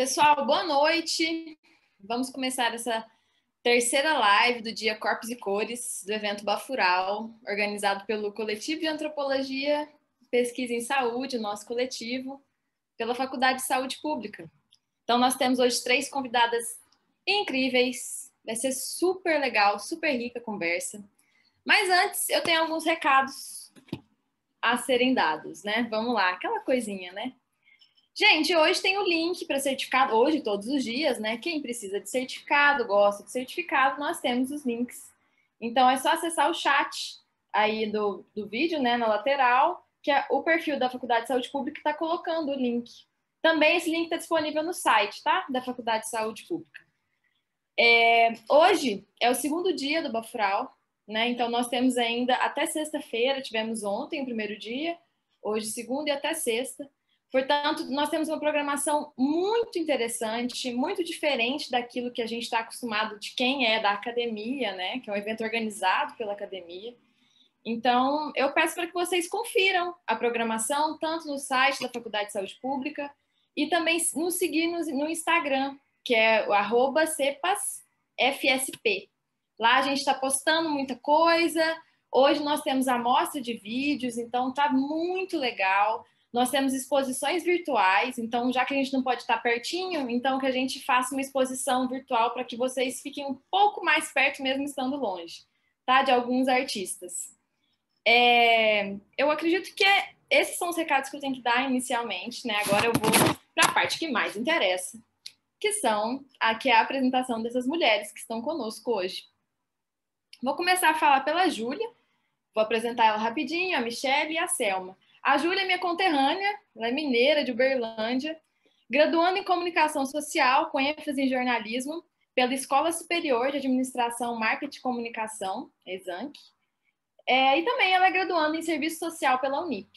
Pessoal, boa noite. Vamos começar essa terceira live do dia Corpos e Cores do evento Bafural, organizado pelo Coletivo de Antropologia, Pesquisa em Saúde, nosso coletivo, pela Faculdade de Saúde Pública. Então, nós temos hoje 3 convidadas incríveis. Vai ser super legal, super rica a conversa. Mas antes, eu tenho alguns recados a serem dados, né? Vamos lá, aquela coisinha, né? Gente, hoje tem o link para certificado, hoje, todos os dias, né? Quem precisa de certificado, gosta de certificado, nós temos os links. Então, é só acessar o chat aí do vídeo, né, na lateral, que é o perfil da Faculdade de Saúde Pública está colocando o link. Também esse link está disponível no site, tá? Da Faculdade de Saúde Pública. Hoje é o segundo dia do Bafural, né? Então, nós temos ainda até sexta-feira, tivemos ontem o primeiro dia, hoje segunda e até sexta. Portanto, nós temos uma programação muito interessante, muito diferente daquilo que a gente está acostumado de quem é da academia, né? Que é um evento organizado pela academia. Então, eu peço para que vocês confiram a programação, tanto no site da Faculdade de Saúde Pública e também nos seguir no Instagram, que é o @cepasfsp. Lá a gente está postando muita coisa. Hoje nós temos a amostra de vídeos, então tá muito legal. Nós temos exposições virtuais, então já que a gente não pode estar pertinho, então que a gente faça uma exposição virtual para que vocês fiquem um pouco mais perto mesmo estando longe, tá? De alguns artistas. Eu acredito que esses são os recados que eu tenho que dar inicialmente, né? Agora eu vou para a parte que mais interessa, que é a apresentação dessas mulheres que estão conosco hoje. Vou começar a falar pela Júlia, vou apresentar ela rapidinho, a Michelle e a Selma. A Júlia é minha conterrânea, ela é mineira de Uberlândia, graduando em Comunicação Social, com ênfase em jornalismo, pela Escola Superior de Administração, Marketing e Comunicação, ESANC, e também ela é graduanda em Serviço Social pela Unip.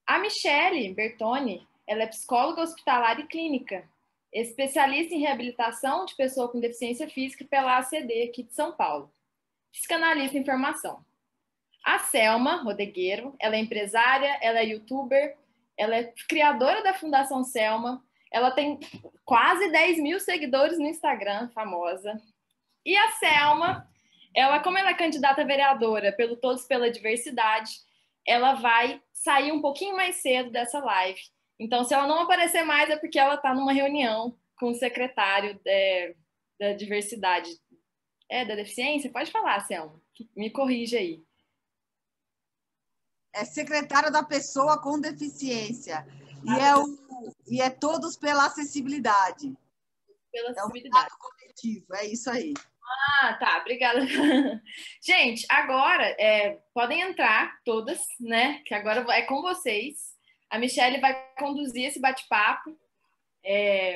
A Michelle Bertoni, ela é psicóloga hospitalar e clínica, especialista em reabilitação de pessoa com deficiência física pela ACD aqui de São Paulo, psicanalista em formação. A Selma Rodegueiro, ela é empresária, ela é youtuber, ela é criadora da Fundação Selma, ela tem quase 10 mil seguidores no Instagram, famosa. E a Selma, como ela é candidata a vereadora pelo Todos pela Diversidade, ela vai sair um pouquinho mais cedo dessa live. Então, se ela não aparecer mais, é porque ela está numa reunião com o secretário da diversidade, da deficiência. Pode falar, Selma, me corrija aí. É secretária da pessoa com deficiência. E é todos pela acessibilidade. Pela acessibilidade. É um coletivo, é isso aí. Ah, tá, obrigada. Gente, agora podem entrar todas, né? Que agora é com vocês. A Michelle vai conduzir esse bate-papo.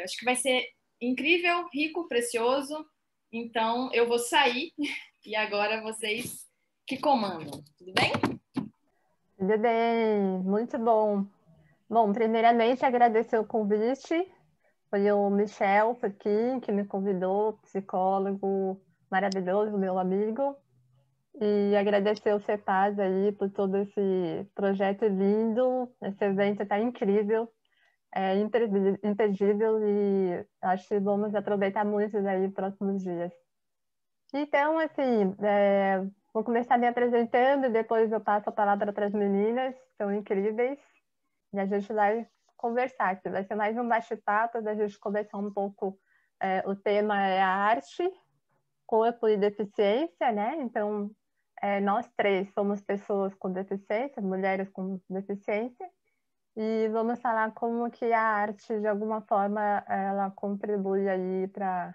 Acho que vai ser incrível, rico, precioso. Então, eu vou sair e agora vocês que comandam. Tudo bem? Tudo bem, muito bom. Bom, primeiramente agradecer o convite. Foi o Michel aqui que me convidou, psicólogo maravilhoso, meu amigo. E agradecer o CEPAS aí por todo esse projeto lindo. Esse evento está incrível, é imperdível e acho que vamos aproveitar muito aí nos próximos dias. Então, assim, vou começar me apresentando e depois eu passo a palavra para as meninas, são incríveis. E a gente vai conversar, que vai ser mais um bate-papo, da gente conversar um pouco. O tema é a arte, corpo e deficiência, né? Então, nós 3 somos pessoas com deficiência, mulheres com deficiência, e vamos falar como que a arte, de alguma forma, ela contribui aí para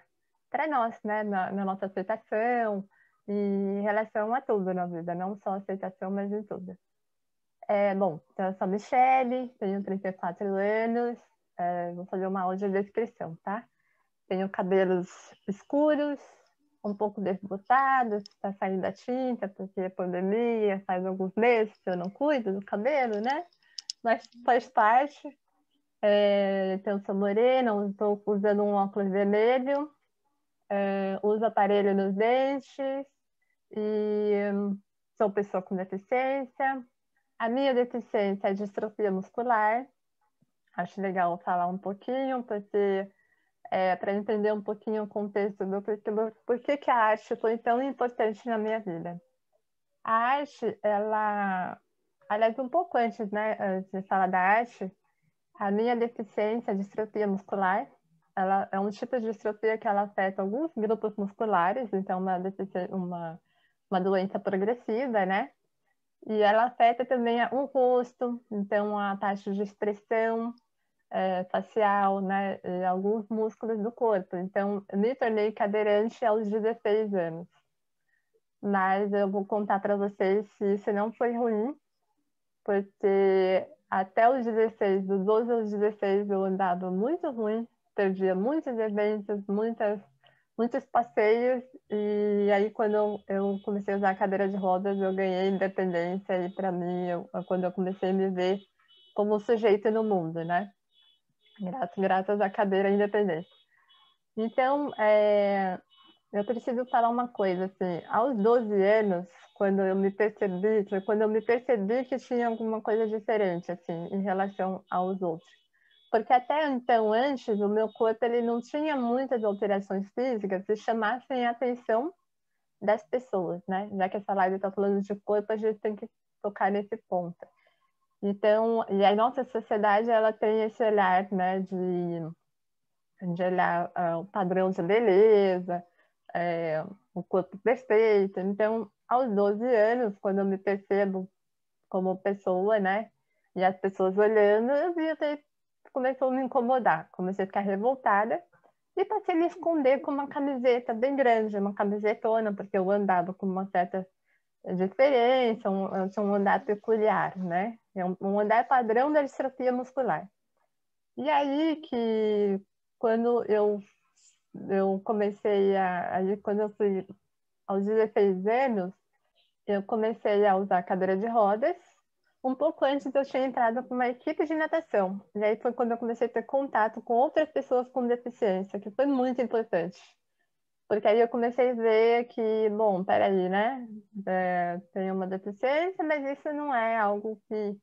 nós, né? Na nossa aceitação, e em relação a tudo na vida, não só aceitação, mas em tudo. Bom, então eu sou a Michelle, tenho 34 anos, vou fazer uma audiodescrição, tá? Tenho cabelos escuros, um pouco desbotados, está saindo a tinta, porque é pandemia, faz alguns meses que eu não cuido do cabelo, né? Mas faz parte. Então, sou morena, estou usando um óculos vermelho, uso aparelho nos dentes e sou pessoa com deficiência. A minha deficiência é distrofia muscular. Acho legal falar um pouquinho, porque para entender um pouquinho o contexto do por que a arte foi tão importante na minha vida. A arte, ela... Aliás, um pouco antes, né, antes de falar da arte, a minha deficiência, a distrofia muscular, ela é um tipo de distrofia que ela afeta alguns grupos musculares, então uma doença progressiva, né? E ela afeta também o rosto, então a taxa de expressão facial, né? E alguns músculos do corpo. Então, eu me tornei cadeirante aos 16 anos. Mas eu vou contar para vocês se isso não foi ruim, porque até os 16, dos 12 aos 16, eu andava muito ruim, perdia muitos eventos, muitos passeios, e aí quando eu comecei a usar a cadeira de rodas, eu ganhei independência, e para mim, quando eu comecei a me ver como sujeito no mundo, né? Graças à cadeira independente. Então, eu preciso falar uma coisa, assim, aos 12 anos, quando eu me percebi que tinha alguma coisa diferente, assim, em relação aos outros. Porque até então, antes, o meu corpo ele não tinha muitas alterações físicas que chamassem a atenção das pessoas, né? Já que essa live está falando de corpo, a gente tem que tocar nesse ponto. Então, e a nossa sociedade, ela tem esse olhar, né, de olhar o padrão de beleza, o corpo perfeito. Então, aos 12 anos, quando eu me percebo como pessoa, né, e as pessoas olhando, eu vi até começou a me incomodar, comecei a ficar revoltada e passei a me esconder com uma camiseta bem grande, uma camisetona, porque eu andava com uma certa diferença, um andar peculiar, né? É um andar padrão da distrofia muscular. E aí que quando eu comecei quando eu fui aos 16 anos, eu comecei a usar cadeira de rodas. Um pouco antes eu tinha entrado para uma equipe de natação. E aí foi quando eu comecei a ter contato com outras pessoas com deficiência, que foi muito importante. Porque aí eu comecei a ver que, bom, peraí, né? Tenho uma deficiência, mas isso não é algo que...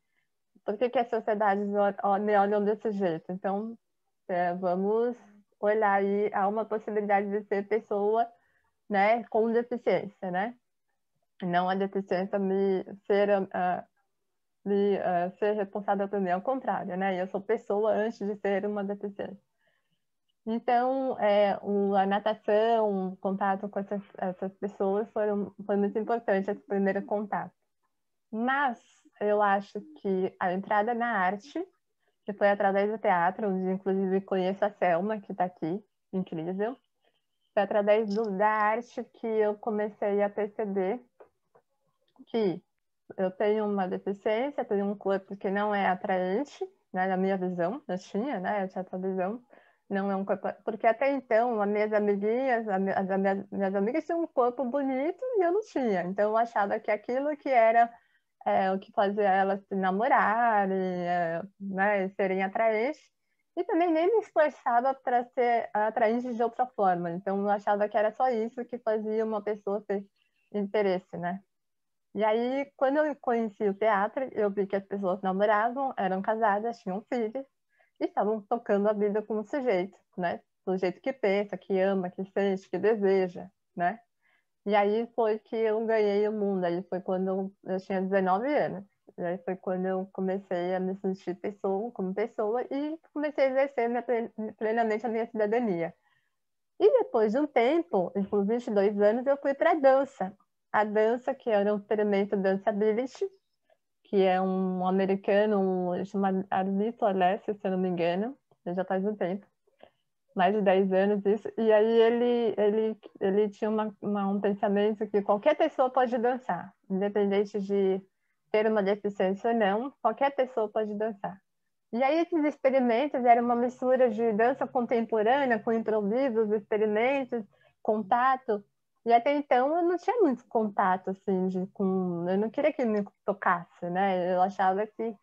Por que as sociedades me olham desse jeito? Então, vamos olhar aí, há uma possibilidade de ser pessoa, né, com deficiência, né? Não a deficiência ser responsável por mim, ao contrário, né? Eu sou pessoa antes de ser uma deficiência. Então, a natação, o contato com essas pessoas foi muito importante, esse primeiro contato. Mas eu acho que a entrada na arte, que foi através do teatro, onde inclusive conheço a Selma, que está aqui, incrível, foi através da arte que eu comecei a perceber que eu tenho uma deficiência, tenho um corpo que não é atraente, né, na minha visão, eu tinha essa visão, não é um corpo... Porque até então, as minhas amiguinhas, minhas amigas tinham um corpo bonito e eu não tinha. Então, eu achava que aquilo que era o que fazia elas se namorarem, né, serem atraentes, e também nem me esforçava para ser atraente de outra forma. Então, eu achava que era só isso que fazia uma pessoa ter interesse, né? E aí, quando eu conheci o teatro, eu vi que as pessoas namoravam, eram casadas, tinham filhos, e estavam tocando a vida como sujeito, né? Do jeito que pensa, que ama, que sente, que deseja, né? E aí foi que eu ganhei o mundo, aí foi quando eu tinha 19 anos. E aí foi quando eu comecei a me sentir como pessoa e comecei a exercer plenamente a minha cidadania. E depois de um tempo, com 22 anos, eu fui para a dança. A dança, que era um experimento Danceability, que é um americano chamado Arlito Alessio, se eu não me engano, já faz um tempo, mais de 10 anos isso, e aí ele tinha um pensamento que qualquer pessoa pode dançar, independente de ter uma deficiência ou não, qualquer pessoa pode dançar. E aí esses experimentos eram uma mistura de dança contemporânea com improvisos, experimentos, contato. E até então eu não tinha muito contato, assim, eu não queria que me tocasse, né? Eu achava que,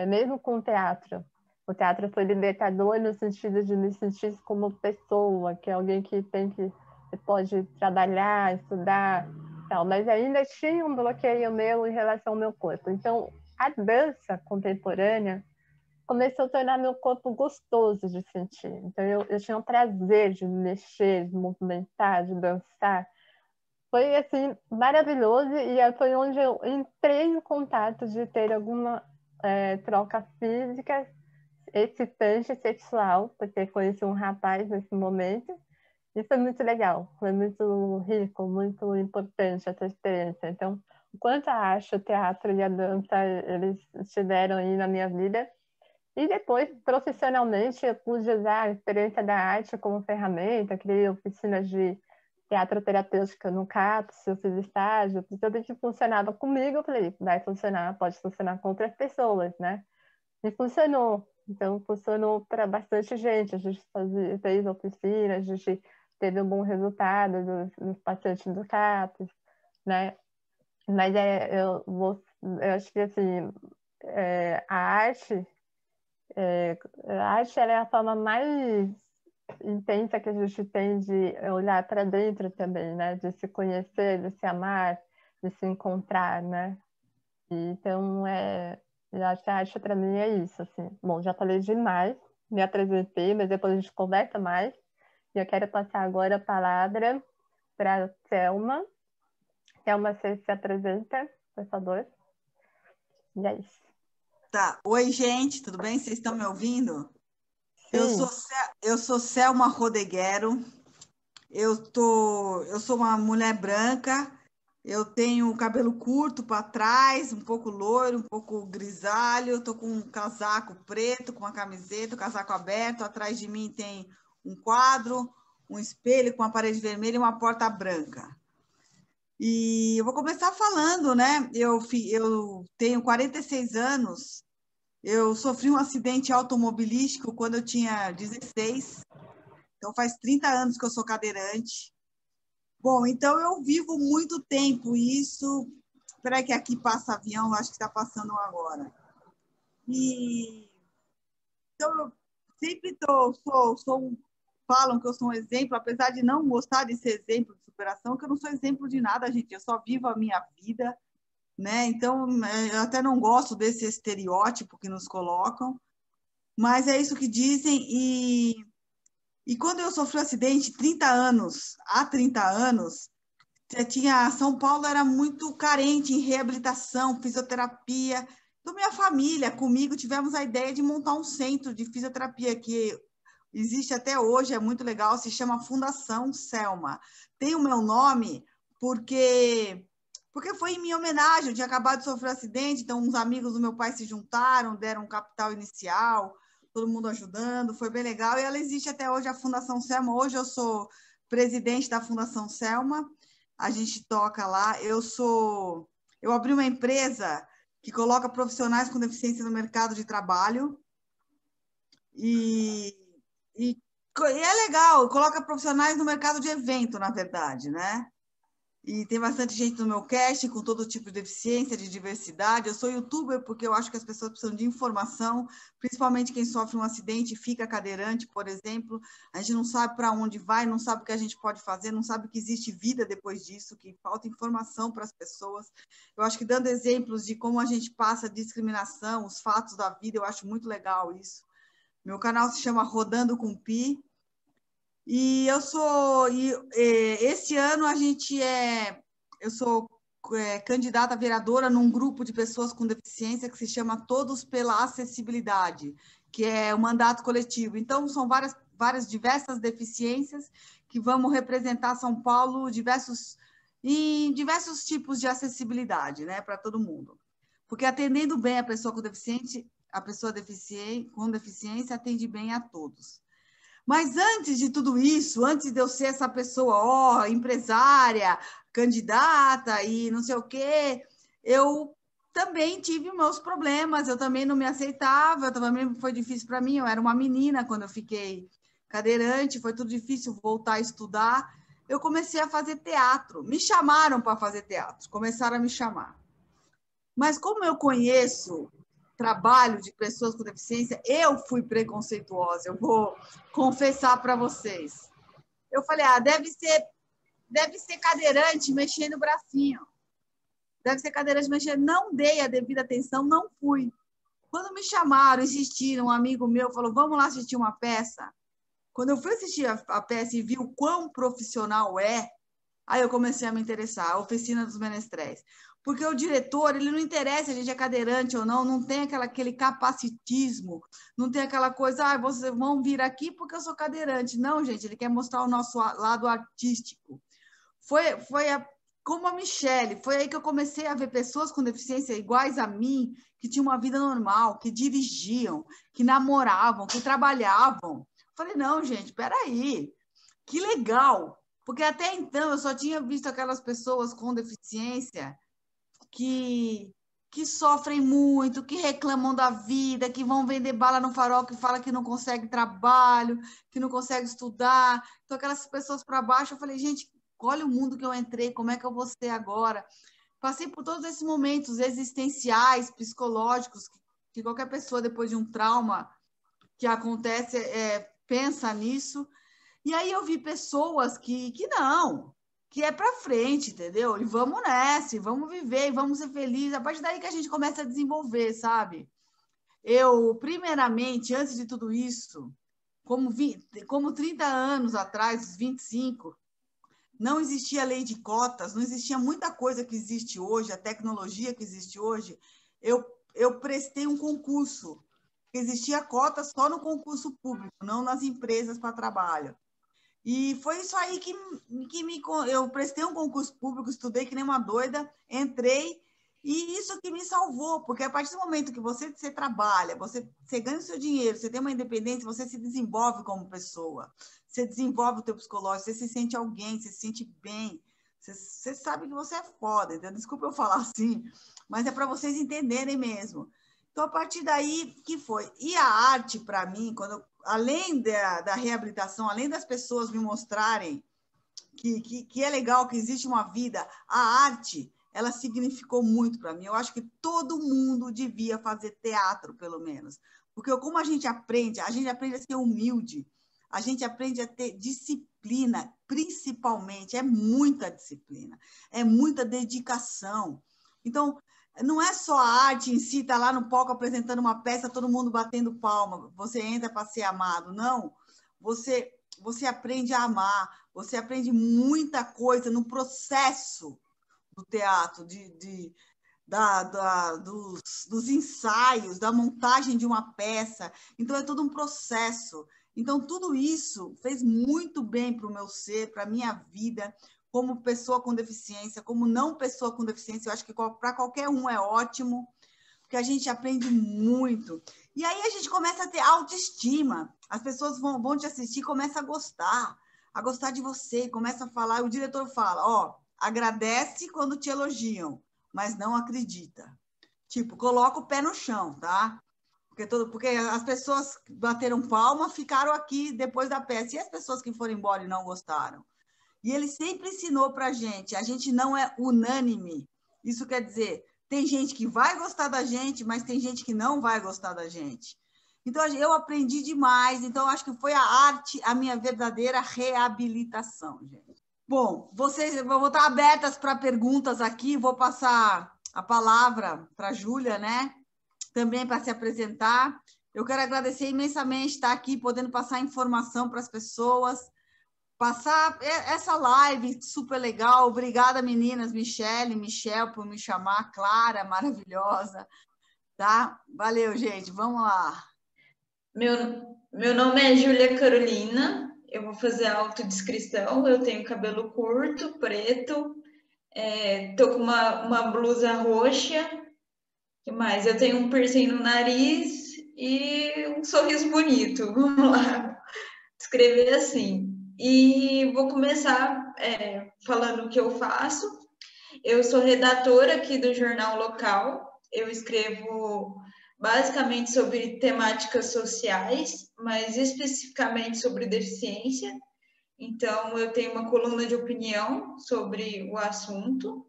mesmo com o teatro foi libertador no sentido de me sentir como pessoa, que é alguém que pode trabalhar, estudar, tal. Mas ainda tinha um bloqueio meu em relação ao meu corpo. Então, a dança contemporânea começou a tornar meu corpo gostoso de sentir. Então, eu tinha um prazer de mexer, de movimentar, de dançar. Foi, assim, maravilhoso, e foi onde eu entrei em contato de ter alguma troca física, excitante, sexual, porque conheci um rapaz nesse momento, e foi muito legal, foi muito rico, muito importante essa experiência. Então, o quanto eu acho o teatro e a dança, eles estiveram aí na minha vida. E depois, profissionalmente, eu pude usar a experiência da arte como ferramenta, criei oficinas de teatro terapêutica no CAPS, eu fiz estágio, tudo que funcionava comigo, eu falei, vai funcionar, pode funcionar com outras pessoas, né? E funcionou. Então, funcionou para bastante gente. A gente fez oficinas, a gente teve um bom resultado dos pacientes do CAPS, né? Mas eu acho que, assim, a arte ela é a forma mais intensa que a gente tem de olhar para dentro também, né? De se conhecer, de se amar, de se encontrar, né? Então, eu acho que a arte para mim é isso, assim. Bom, já falei demais, me apresentei, mas depois a gente conversa mais. E eu quero passar agora a palavra para a Thelma. Thelma, você se apresenta, por favor. E é isso. Tá. Oi, gente, tudo bem? Vocês estão me ouvindo? Sim. Eu sou Selma Rodeguero. Eu sou uma mulher branca. Eu tenho cabelo curto para trás, um pouco loiro, um pouco grisalho. Estou com um casaco preto, com uma camiseta, um casaco aberto. Atrás de mim tem um quadro, um espelho com uma parede vermelha e uma porta branca. E eu vou começar falando, né? Eu tenho 46 anos. Eu sofri um acidente automobilístico quando eu tinha 16. Então, faz 30 anos que eu sou cadeirante. Bom, então eu vivo muito tempo isso. Espera que aqui passa avião, acho que está passando um agora. Então, eu sempre falam que eu sou um exemplo, apesar de não gostar de ser exemplo de superação, que eu não sou exemplo de nada, gente. Eu só vivo a minha vida, né? Então, eu até não gosto desse estereótipo que nos colocam, mas é isso que dizem. E quando eu sofri um acidente, há 30 anos, São Paulo era muito carente em reabilitação, fisioterapia. Então, minha família, comigo, tivemos a ideia de montar um centro de fisioterapia que existe até hoje, é muito legal, se chama Fundação Selma. Tem o meu nome porque foi em minha homenagem, eu tinha acabado de sofrer um acidente, então uns amigos do meu pai se juntaram, deram um capital inicial, todo mundo ajudando, foi bem legal, e ela existe até hoje, a Fundação Selma. Hoje eu sou presidente da Fundação Selma, a gente toca lá. Eu abri uma empresa que coloca profissionais com deficiência no mercado de trabalho, e é legal, coloca profissionais no mercado de evento, na verdade, né? E tem bastante gente no meu cast com todo tipo de deficiência, de diversidade. Eu sou youtuber porque eu acho que as pessoas precisam de informação, principalmente quem sofre um acidente e fica cadeirante, por exemplo. A gente não sabe para onde vai, não sabe o que a gente pode fazer, não sabe que existe vida depois disso, que falta informação para as pessoas. Eu acho que dando exemplos de como a gente passa a discriminação, os fatos da vida, eu acho muito legal isso. Meu canal se chama Rodando com Pi. E esse ano eu sou candidata a vereadora num grupo de pessoas com deficiência que se chama Todos pela Acessibilidade, que é o mandato coletivo. Então, são diversas deficiências que vamos representar São Paulo em diversos tipos de acessibilidade, né, para todo mundo. Porque atendendo bem a pessoa com deficiência, com deficiência atende bem a todos. Mas antes de tudo isso, antes de eu ser essa pessoa, empresária, candidata e não sei o quê, eu também tive meus problemas, eu também não me aceitava, também foi difícil para mim. Eu era uma menina quando eu fiquei cadeirante, foi tudo difícil voltar a estudar. Eu comecei a fazer teatro, me chamaram para fazer teatro, começaram a me chamar. Mas como eu conheço trabalho de pessoas com deficiência, eu fui preconceituosa, eu vou confessar para vocês. Eu falei, deve ser cadeirante mexendo o bracinho. Deve ser cadeirante mexendo. Não dei a devida atenção, não fui. Quando me chamaram, insistiram, um amigo meu falou, vamos lá assistir uma peça. Quando eu fui assistir a peça e vi o quão profissional é, aí eu comecei a me interessar, a Oficina dos Menestréis. Porque o diretor, ele não interessa se a gente é cadeirante ou não, não tem aquele capacitismo, não tem aquela coisa, vocês vão vir aqui porque eu sou cadeirante. Não, gente, ele quer mostrar o nosso lado artístico. Como a Michele, foi aí que eu comecei a ver pessoas com deficiência iguais a mim, que tinham uma vida normal, que dirigiam, que namoravam, que trabalhavam. Falei, não, gente, peraí, que legal, porque até então eu só tinha visto aquelas pessoas com deficiência que sofrem muito, que reclamam da vida, que vão vender bala no farol, que fala que não consegue trabalho, que não consegue estudar. Então, aquelas pessoas para baixo, eu falei, gente, olha o mundo que eu entrei, como é que eu vou ser agora? Passei por todos esses momentos existenciais, psicológicos, que qualquer pessoa, depois de um trauma que acontece, pensa nisso. E aí eu vi pessoas que não, que é para frente, entendeu? E vamos nessa, e vamos viver, e vamos ser felizes. A partir daí que a gente começa a desenvolver, sabe? Eu, primeiramente, antes de tudo isso, como 30 anos atrás, 25, não existia lei de cotas, não existia muita coisa que existe hoje, a tecnologia que existe hoje. Eu prestei um concurso, existia cota só no concurso público, não nas empresas para trabalho. E foi isso aí que eu prestei um concurso público, estudei que nem uma doida, entrei, e isso que me salvou, porque a partir do momento que você trabalha, você ganha o seu dinheiro, você tem uma independência, você se desenvolve como pessoa, você desenvolve o teu psicológico, você se sente alguém, você se sente bem, você sabe que você é foda, entendeu? Desculpa eu falar assim, mas é para vocês entenderem mesmo. Então, a partir daí, que foi? E a arte, para mim, além da reabilitação, além das pessoas me mostrarem que é legal, que existe uma vida, a arte, ela significou muito para mim. Eu acho que todo mundo devia fazer teatro, pelo menos. Porque como a gente aprende a ser humilde, a gente aprende a ter disciplina, principalmente, é muita disciplina, é muita dedicação. Então, não é só a arte em si, tá lá no palco apresentando uma peça, todo mundo batendo palma, você entra para ser amado. Não, você aprende a amar, você aprende muita coisa no processo do teatro, dos ensaios, da montagem de uma peça. Então, é todo um processo. Então, tudo isso fez muito bem para o meu ser, para a minha vida, como pessoa com deficiência, como não pessoa com deficiência. Eu acho que para qualquer um é ótimo, porque a gente aprende muito. E aí a gente começa a ter autoestima. As pessoas vão te assistir, começam a gostar de você, começa a falar. O diretor fala, agradece quando te elogiam, mas não acredita. Tipo, coloca o pé no chão, tá? Porque as pessoas que bateram palma ficaram aqui depois da peça. E as pessoas que foram embora e não gostaram? E ele sempre ensinou para a gente não é unânime. Isso quer dizer, tem gente que vai gostar da gente, mas tem gente que não vai gostar da gente. Então, eu aprendi demais. Então, acho que foi a arte a minha verdadeira reabilitação, gente. Bom, vou estar abertas para perguntas aqui. Vou passar a palavra para a Júlia, né? Também para se apresentar. Eu quero agradecer imensamente estar aqui, podendo passar informação para as pessoas, passar essa live super legal. Obrigada, meninas, Michele, Michel, por me chamar, Clara, maravilhosa, tá? Valeu, gente, vamos lá. Meu nome é Júlia Carolina, eu vou fazer a autodescrição, eu tenho cabelo curto, preto, tô com uma blusa roxa, que mais? Eu tenho um piercing no nariz e um sorriso bonito, vamos lá, escrever assim. E vou começar falando o que eu faço. Eu sou redatora aqui do jornal local, eu escrevo basicamente sobre temáticas sociais, mas especificamente sobre deficiência. Então, eu tenho uma coluna de opinião sobre o assunto.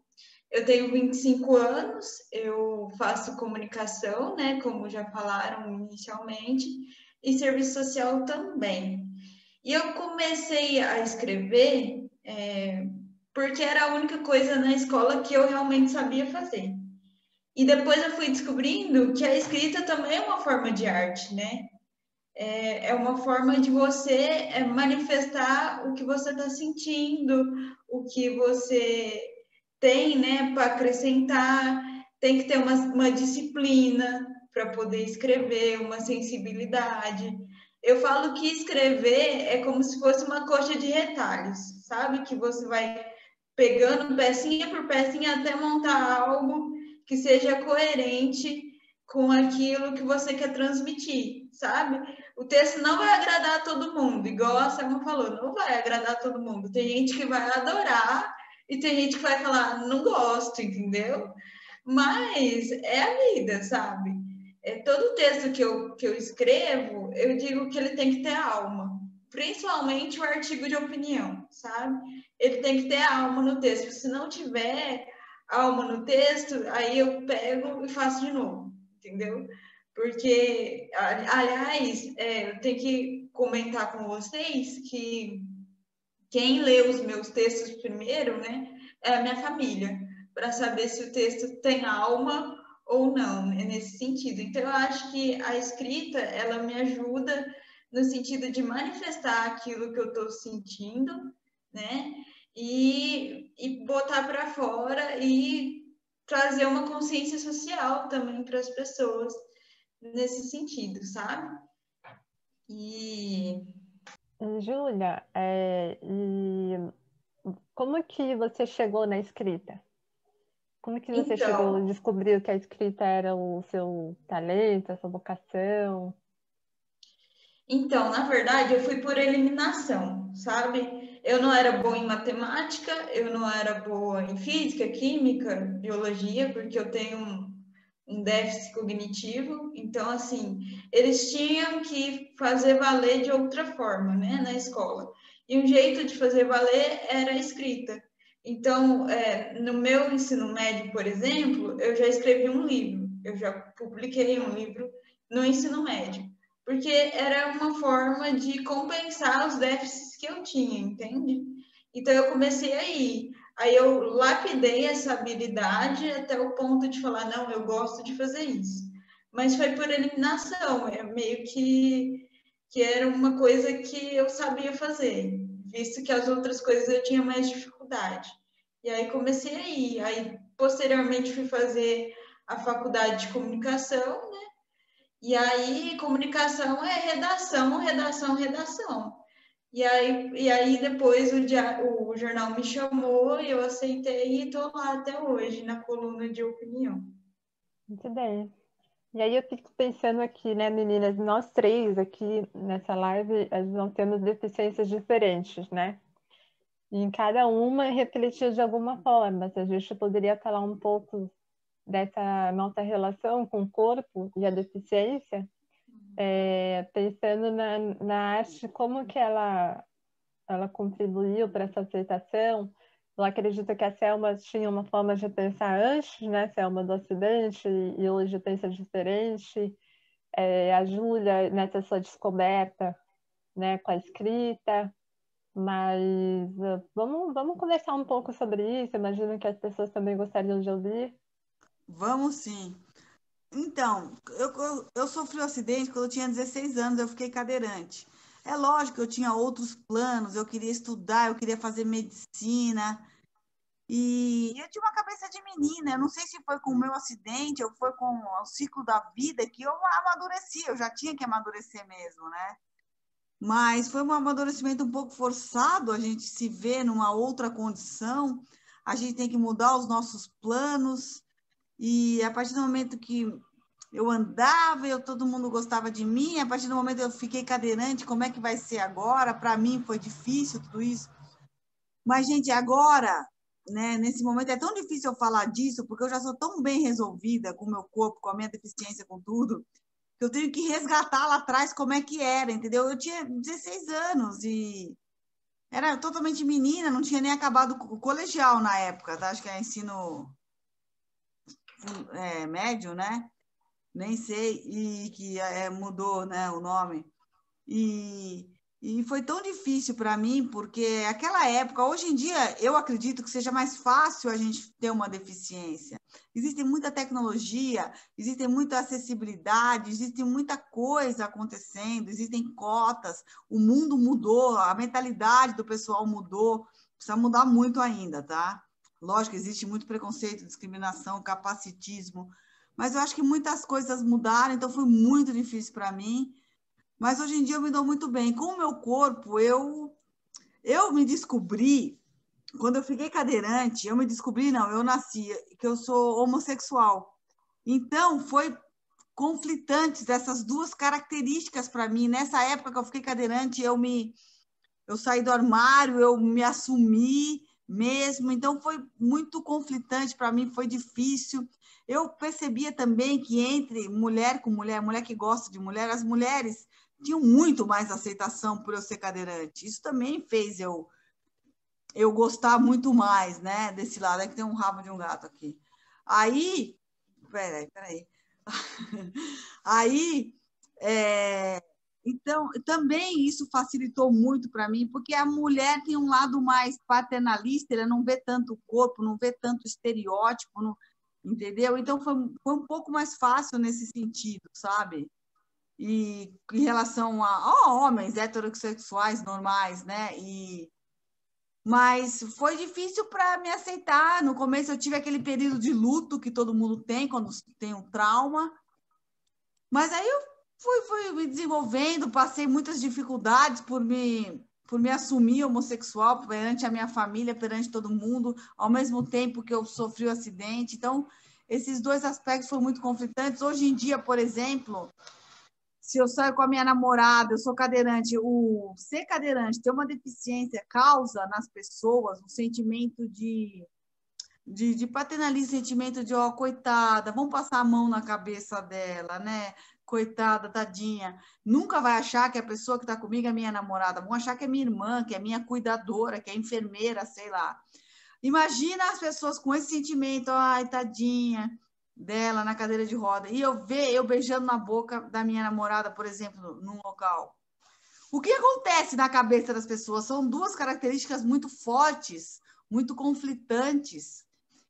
Eu tenho 25 anos, eu faço comunicação, né, como já falaram inicialmente, e serviço social também. E eu comecei a escrever porque era a única coisa na escola que eu realmente sabia fazer. E depois eu fui descobrindo que a escrita também é uma forma de arte, né? É uma forma de você manifestar o que você está sentindo, o que você tem, né, para acrescentar. Tem que ter uma disciplina para poder escrever, uma sensibilidade. Eu falo que escrever é como se fosse uma coxa de retalhos, sabe? Que você vai pegando pecinha por pecinha até montar algo que seja coerente com aquilo que você quer transmitir, sabe? O texto não vai agradar a todo mundo, igual a Selma falou, não vai agradar a todo mundo. Tem gente que vai adorar e tem gente que vai falar, não gosto, entendeu? Mas é a vida, sabe? Todo texto que eu escrevo, eu digo que ele tem que ter alma, principalmente o artigo de opinião, sabe? Ele tem que ter alma no texto. Se não tiver alma no texto, aí eu pego e faço de novo, entendeu? Porque, aliás, eu tenho que comentar com vocês que quem lê os meus textos primeiro, né, é a minha família, para saber se o texto tem alma ou não, né, nesse sentido. Então, eu acho que a escrita, ela me ajuda no sentido de manifestar aquilo que eu estou sentindo, né, e botar para fora e trazer uma consciência social também para as pessoas nesse sentido, sabe? E Júlia, e como que você chegou na escrita? Como que você chegou, então, descobriu que a escrita era o seu talento, a sua vocação? na verdade, eu fui por eliminação, sabe? Eu não era boa em matemática, eu não era boa em física, química, biologia, porque eu tenho um déficit cognitivo. Então, assim, eles tinham que fazer valer de outra forma, né, na escola. E um jeito de fazer valer era a escrita. Então, no meu ensino médio, por exemplo, eu já escrevi um livro, eu já publiquei um livro no ensino médio, porque era uma forma de compensar os déficits que eu tinha, entende? Então, eu comecei aí eu lapidei essa habilidade até o ponto de falar, não, eu gosto de fazer isso. Mas foi por eliminação, é meio que era uma coisa que eu sabia fazer, visto que as outras coisas eu tinha mais dificuldade. E aí comecei aí posteriormente fui fazer a faculdade de comunicação, né? E aí comunicação é redação, redação, redação. E aí depois o jornal me chamou e eu aceitei e estou lá até hoje, na coluna de opinião. Muito bem. E aí eu fico pensando aqui, né, meninas, nós três aqui nessa live, nós temos deficiências diferentes, né? E em cada uma refletiu de alguma forma. Se a gente poderia falar um pouco dessa nossa relação com o corpo e a deficiência, pensando na arte, como que ela contribuiu para essa aceitação. Eu acredito que a Selma tinha uma forma de pensar antes, né, Selma, do Ocidente, e hoje pensa diferente. A Júlia, nessa sua descoberta, né, com a escrita. Mas vamos conversar um pouco sobre isso. Imagino que as pessoas também gostariam de ouvir. Vamos sim. Então, eu sofri um acidente quando eu tinha 16 anos, eu fiquei cadeirante. É lógico que eu tinha outros planos, eu queria estudar, eu queria fazer medicina, e eu tinha uma cabeça de menina. Eu não sei se foi com o meu acidente ou foi com o ciclo da vida que eu amadureci, eu já tinha que amadurecer mesmo, né? Mas foi um amadurecimento um pouco forçado, a gente se vê numa outra condição, a gente tem que mudar os nossos planos, e a partir do momento que eu andava, todo mundo gostava de mim, a partir do momento que eu fiquei cadeirante, como é que vai ser agora? Para mim foi difícil tudo isso. Mas, gente, agora, né, nesse momento é tão difícil eu falar disso, porque eu já sou tão bem resolvida com o meu corpo, com a minha deficiência, com tudo, que eu tenho que resgatar lá atrás como é que era, entendeu? Eu tinha 16 anos e era totalmente menina, não tinha nem acabado o colegial na época, tá? Acho que é ensino médio, né? Nem sei, e que mudou, né, o nome. E E foi tão difícil para mim, porque aquela época, hoje em dia, eu acredito que seja mais fácil a gente ter uma deficiência. Existe muita tecnologia, existe muita acessibilidade, existe muita coisa acontecendo, existem cotas, o mundo mudou, a mentalidade do pessoal mudou, precisa mudar muito ainda, tá? Lógico, existe muito preconceito, discriminação, capacitismo, mas eu acho que muitas coisas mudaram, então foi muito difícil para mim. Mas hoje em dia eu me dou muito bem. Com o meu corpo, eu me descobri, quando eu fiquei cadeirante, eu me descobri, não, eu nasci, que eu sou homossexual. Então, foi conflitantes essas duas características para mim. Nessa época que eu fiquei cadeirante, eu saí do armário, eu me assumi mesmo. Então, foi muito conflitante para mim, foi difícil. Eu percebia também que entre mulher com mulher, mulher que gosta de mulher, as mulheres tinham muito mais aceitação por eu ser cadeirante. Isso também fez eu gostar muito mais, né, desse lado. É que tem um rabo de um gato aqui. Aí, peraí. Aí, então, também isso facilitou muito para mim, porque a mulher tem um lado mais paternalista, ela não vê tanto o corpo, não vê tanto estereótipo, não, entendeu? Então, foi um pouco mais fácil nesse sentido, sabe? E em relação a homens heterossexuais normais, né? Mas foi difícil para me aceitar. No começo eu tive aquele período de luto que todo mundo tem quando tem um trauma. Mas aí eu fui me desenvolvendo, passei muitas dificuldades por me assumir homossexual perante a minha família, perante todo mundo, ao mesmo tempo que eu sofri o acidente. Então, esses dois aspectos foram muito conflitantes. Hoje em dia, por exemplo, se eu saio com a minha namorada, eu sou cadeirante, o ser cadeirante, ter uma deficiência, causa nas pessoas um sentimento de paternalismo, sentimento de, ó, coitada, vamos passar a mão na cabeça dela, né? Coitada, tadinha. Nunca vai achar que a pessoa que está comigo é minha namorada, vão achar que é minha irmã, que é minha cuidadora, que é enfermeira, sei lá. Imagina as pessoas com esse sentimento, ai, tadinha dela na cadeira de roda, e eu beijando na boca da minha namorada, por exemplo, num local. O que acontece na cabeça das pessoas? São duas características muito fortes, muito conflitantes.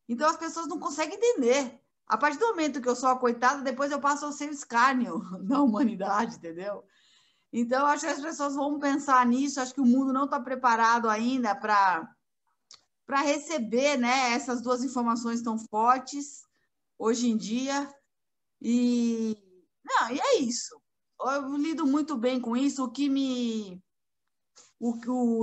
Então as pessoas não conseguem entender. A partir do momento que eu sou a coitada, depois eu passo a ser o escárnio da humanidade, entendeu? Então acho que as pessoas vão pensar nisso, acho que o mundo não está preparado ainda para receber, né, essas duas informações tão fortes hoje em dia. E é isso. Eu lido muito bem com isso.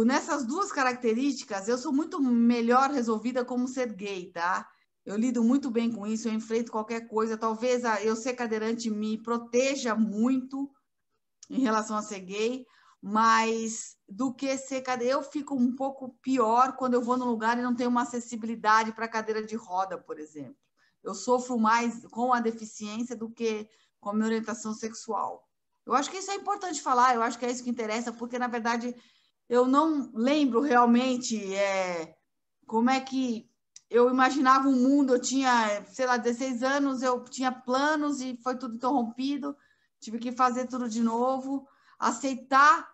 Nessas duas características, eu sou muito melhor resolvida como ser gay, tá? Eu lido muito bem com isso, eu enfrento qualquer coisa. Talvez eu ser cadeirante me proteja muito em relação a ser gay, mas do que ser cadeira, eu fico um pouco pior quando eu vou num lugar e não tenho uma acessibilidade para cadeira de roda, por exemplo. Eu sofro mais com a deficiência do que com a minha orientação sexual. Eu acho que isso é importante falar, eu acho que é isso que interessa, porque, na verdade, eu não lembro realmente como é que eu imaginava um mundo. Eu tinha, sei lá, 16 anos, eu tinha planos e foi tudo interrompido, tive que fazer tudo de novo, aceitar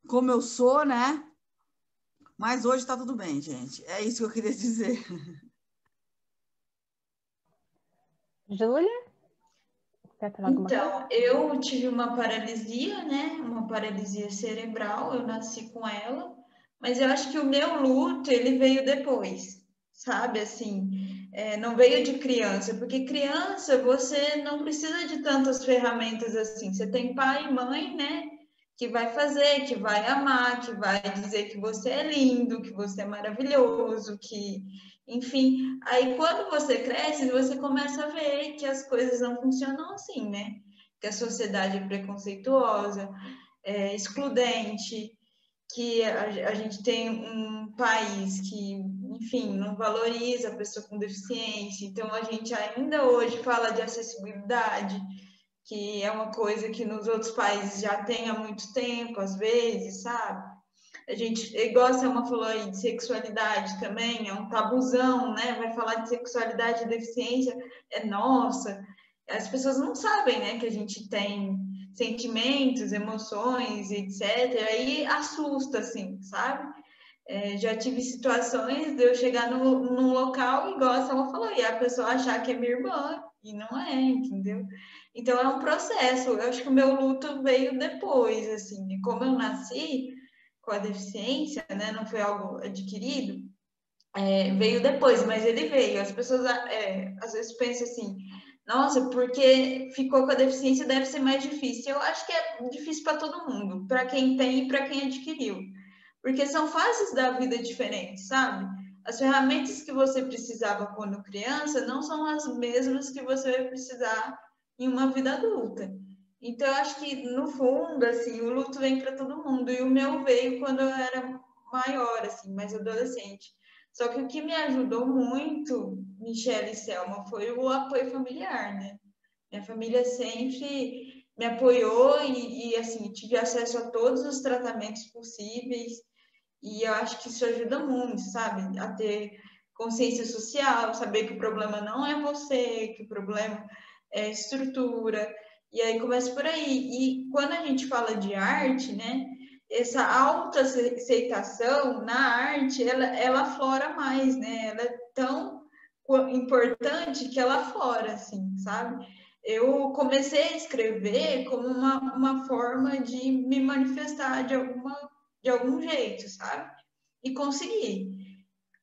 como eu sou, né? Mas hoje está tudo bem, gente. É isso que eu queria dizer. Júlia? Então, eu tive uma paralisia, né? Uma paralisia cerebral, eu nasci com ela, mas eu acho que o meu luto, ele veio depois, sabe? Assim, não veio de criança, porque criança você não precisa de tantas ferramentas assim. Você tem pai e mãe, né? Que vai fazer, que vai amar, que vai dizer que você é lindo, que você é maravilhoso, que enfim, aí quando você cresce, você começa a ver que as coisas não funcionam assim, né? Que a sociedade é preconceituosa, é excludente, que a gente tem um país que, enfim, não valoriza a pessoa com deficiência. Então, a gente ainda hoje fala de acessibilidade, que é uma coisa que nos outros países já tem há muito tempo, às vezes, sabe? A gente, igual a Selma falou aí, de sexualidade também, é um tabuzão, né? Vai falar de sexualidade e deficiência, nossa, as pessoas não sabem, né, que a gente tem sentimentos, emoções, etc. Aí assusta, assim, sabe? Já tive situações de eu chegar num local, igual a Selma falou, e a pessoa achar que é minha irmã, e não é, entendeu? Então é um processo. Eu acho que o meu luto veio depois, assim, e como eu nasci com a deficiência, né, não foi algo adquirido, veio depois, mas ele veio. As pessoas às vezes pensam assim, nossa, porque ficou com a deficiência deve ser mais difícil. Eu acho que é difícil para todo mundo, para quem tem e para quem adquiriu. Porque são fases da vida diferentes, sabe? As ferramentas que você precisava quando criança não são as mesmas que você vai precisar em uma vida adulta. Então, eu acho que, no fundo, assim, o luto vem para todo mundo. E o meu veio quando eu era maior, assim, mais adolescente. Só que o que me ajudou muito, Michelle e Selma, foi o apoio familiar, né? Minha família sempre me apoiou e assim, tive acesso a todos os tratamentos possíveis. E eu acho que isso ajuda muito, sabe? A ter consciência social, saber que o problema não é você, que o problema é estrutura. E aí começa por aí. E quando a gente fala de arte, né? Essa autoaceitação na arte, ela aflora mais, né? Ela é tão importante que ela aflora, assim, sabe? Eu comecei a escrever como uma forma de me manifestar de algum jeito, sabe? E consegui.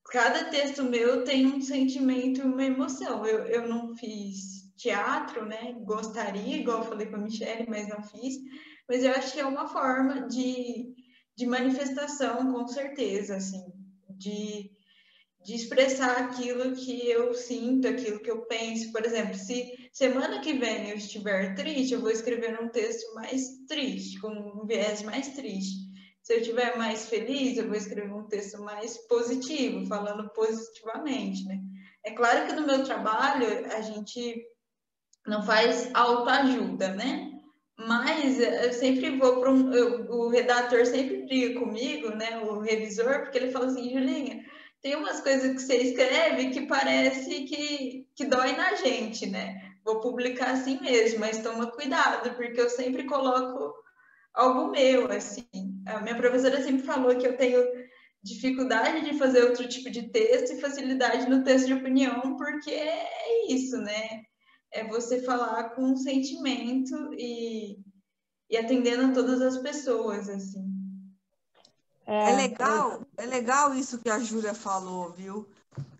Cada texto meu tem um sentimento e uma emoção. Eu não fiz teatro, né? Gostaria, igual eu falei com a Michelle, mas não fiz. Mas eu acho que é uma forma de manifestação, com certeza, assim, de expressar aquilo que eu sinto, aquilo que eu penso. Por exemplo, se semana que vem eu estiver triste, eu vou escrever um texto mais triste, com um viés mais triste. Se eu estiver mais feliz, eu vou escrever um texto mais positivo, falando positivamente, né? É claro que no meu trabalho a gente não faz autoajuda, né? Mas eu sempre vou para o redator sempre briga comigo, né? O revisor, porque ele fala assim, Julinha, tem umas coisas que você escreve que parece que dói na gente, né? Vou publicar assim mesmo, mas toma cuidado, porque eu sempre coloco algo meu, assim. A minha professora sempre falou que eu tenho dificuldade de fazer outro tipo de texto e facilidade no texto de opinião, porque é isso, né? É você falar com sentimento e atendendo a todas as pessoas, assim. É legal isso que a Júlia falou, viu?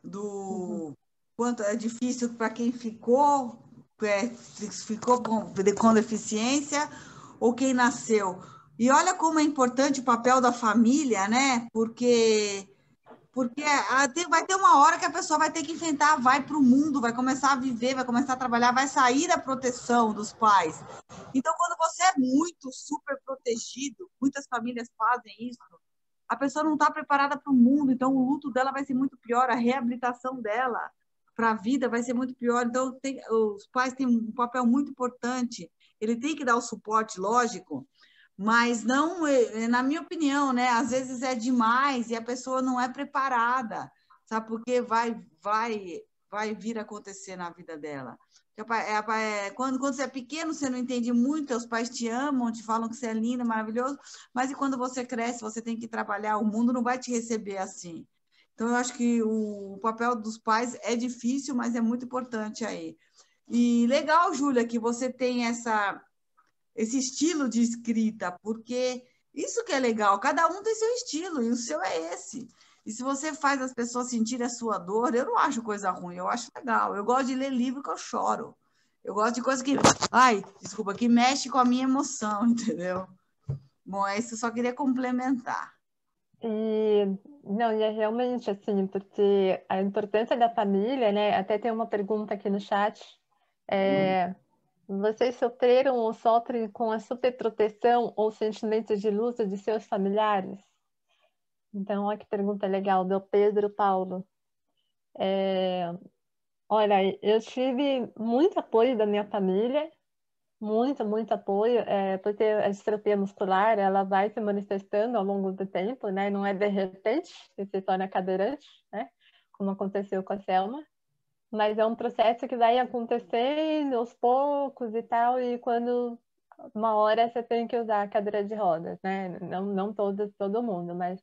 Do quanto é difícil para quem ficou com deficiência ou quem nasceu. E olha como é importante o papel da família, né? Porque vai ter uma hora que a pessoa vai ter que enfrentar, vai para o mundo, vai começar a viver, vai começar a trabalhar, vai sair da proteção dos pais. Então, quando você é muito super protegido, muitas famílias fazem isso, a pessoa não está preparada para o mundo, então o luto dela vai ser muito pior, a reabilitação dela para a vida vai ser muito pior. Então, os pais têm um papel muito importante. Ele tem que dar o suporte, lógico, mas não, na minha opinião, né? Às vezes é demais e a pessoa não é preparada, sabe? Porque vai vir a acontecer na vida dela. Quando você é pequeno, você não entende muito, os pais te amam, te falam que você é lindo, maravilhoso, mas e quando você cresce, você tem que trabalhar, o mundo não vai te receber assim. Então, eu acho que o papel dos pais é difícil, mas é muito importante aí. E legal, Júlia, que você tem esse estilo de escrita, porque isso que é legal, cada um tem seu estilo, e o seu é esse. E se você faz as pessoas sentirem a sua dor, eu não acho coisa ruim, eu acho legal. Eu gosto de ler livro que eu choro. Eu gosto de coisa que mexe com a minha emoção, entendeu? Bom, isso eu só queria complementar. Não, e é realmente assim, porque a importância da família, né? Até tem uma pergunta aqui no chat. Vocês sofreram ou sofrem com a superproteção ou sentimento de luta de seus familiares? Então, olha que pergunta legal, do Pedro Paulo. Olha, eu tive muito apoio da minha família, muito apoio, porque a distrofia muscular, ela vai se manifestando ao longo do tempo, né? Não é de repente que se torna cadeirante, né? Como aconteceu com a Selma. mas é um processo que vai acontecendo aos poucos e tal, e quando uma hora você tem que usar a cadeira de rodas, né? Não todo mundo, mas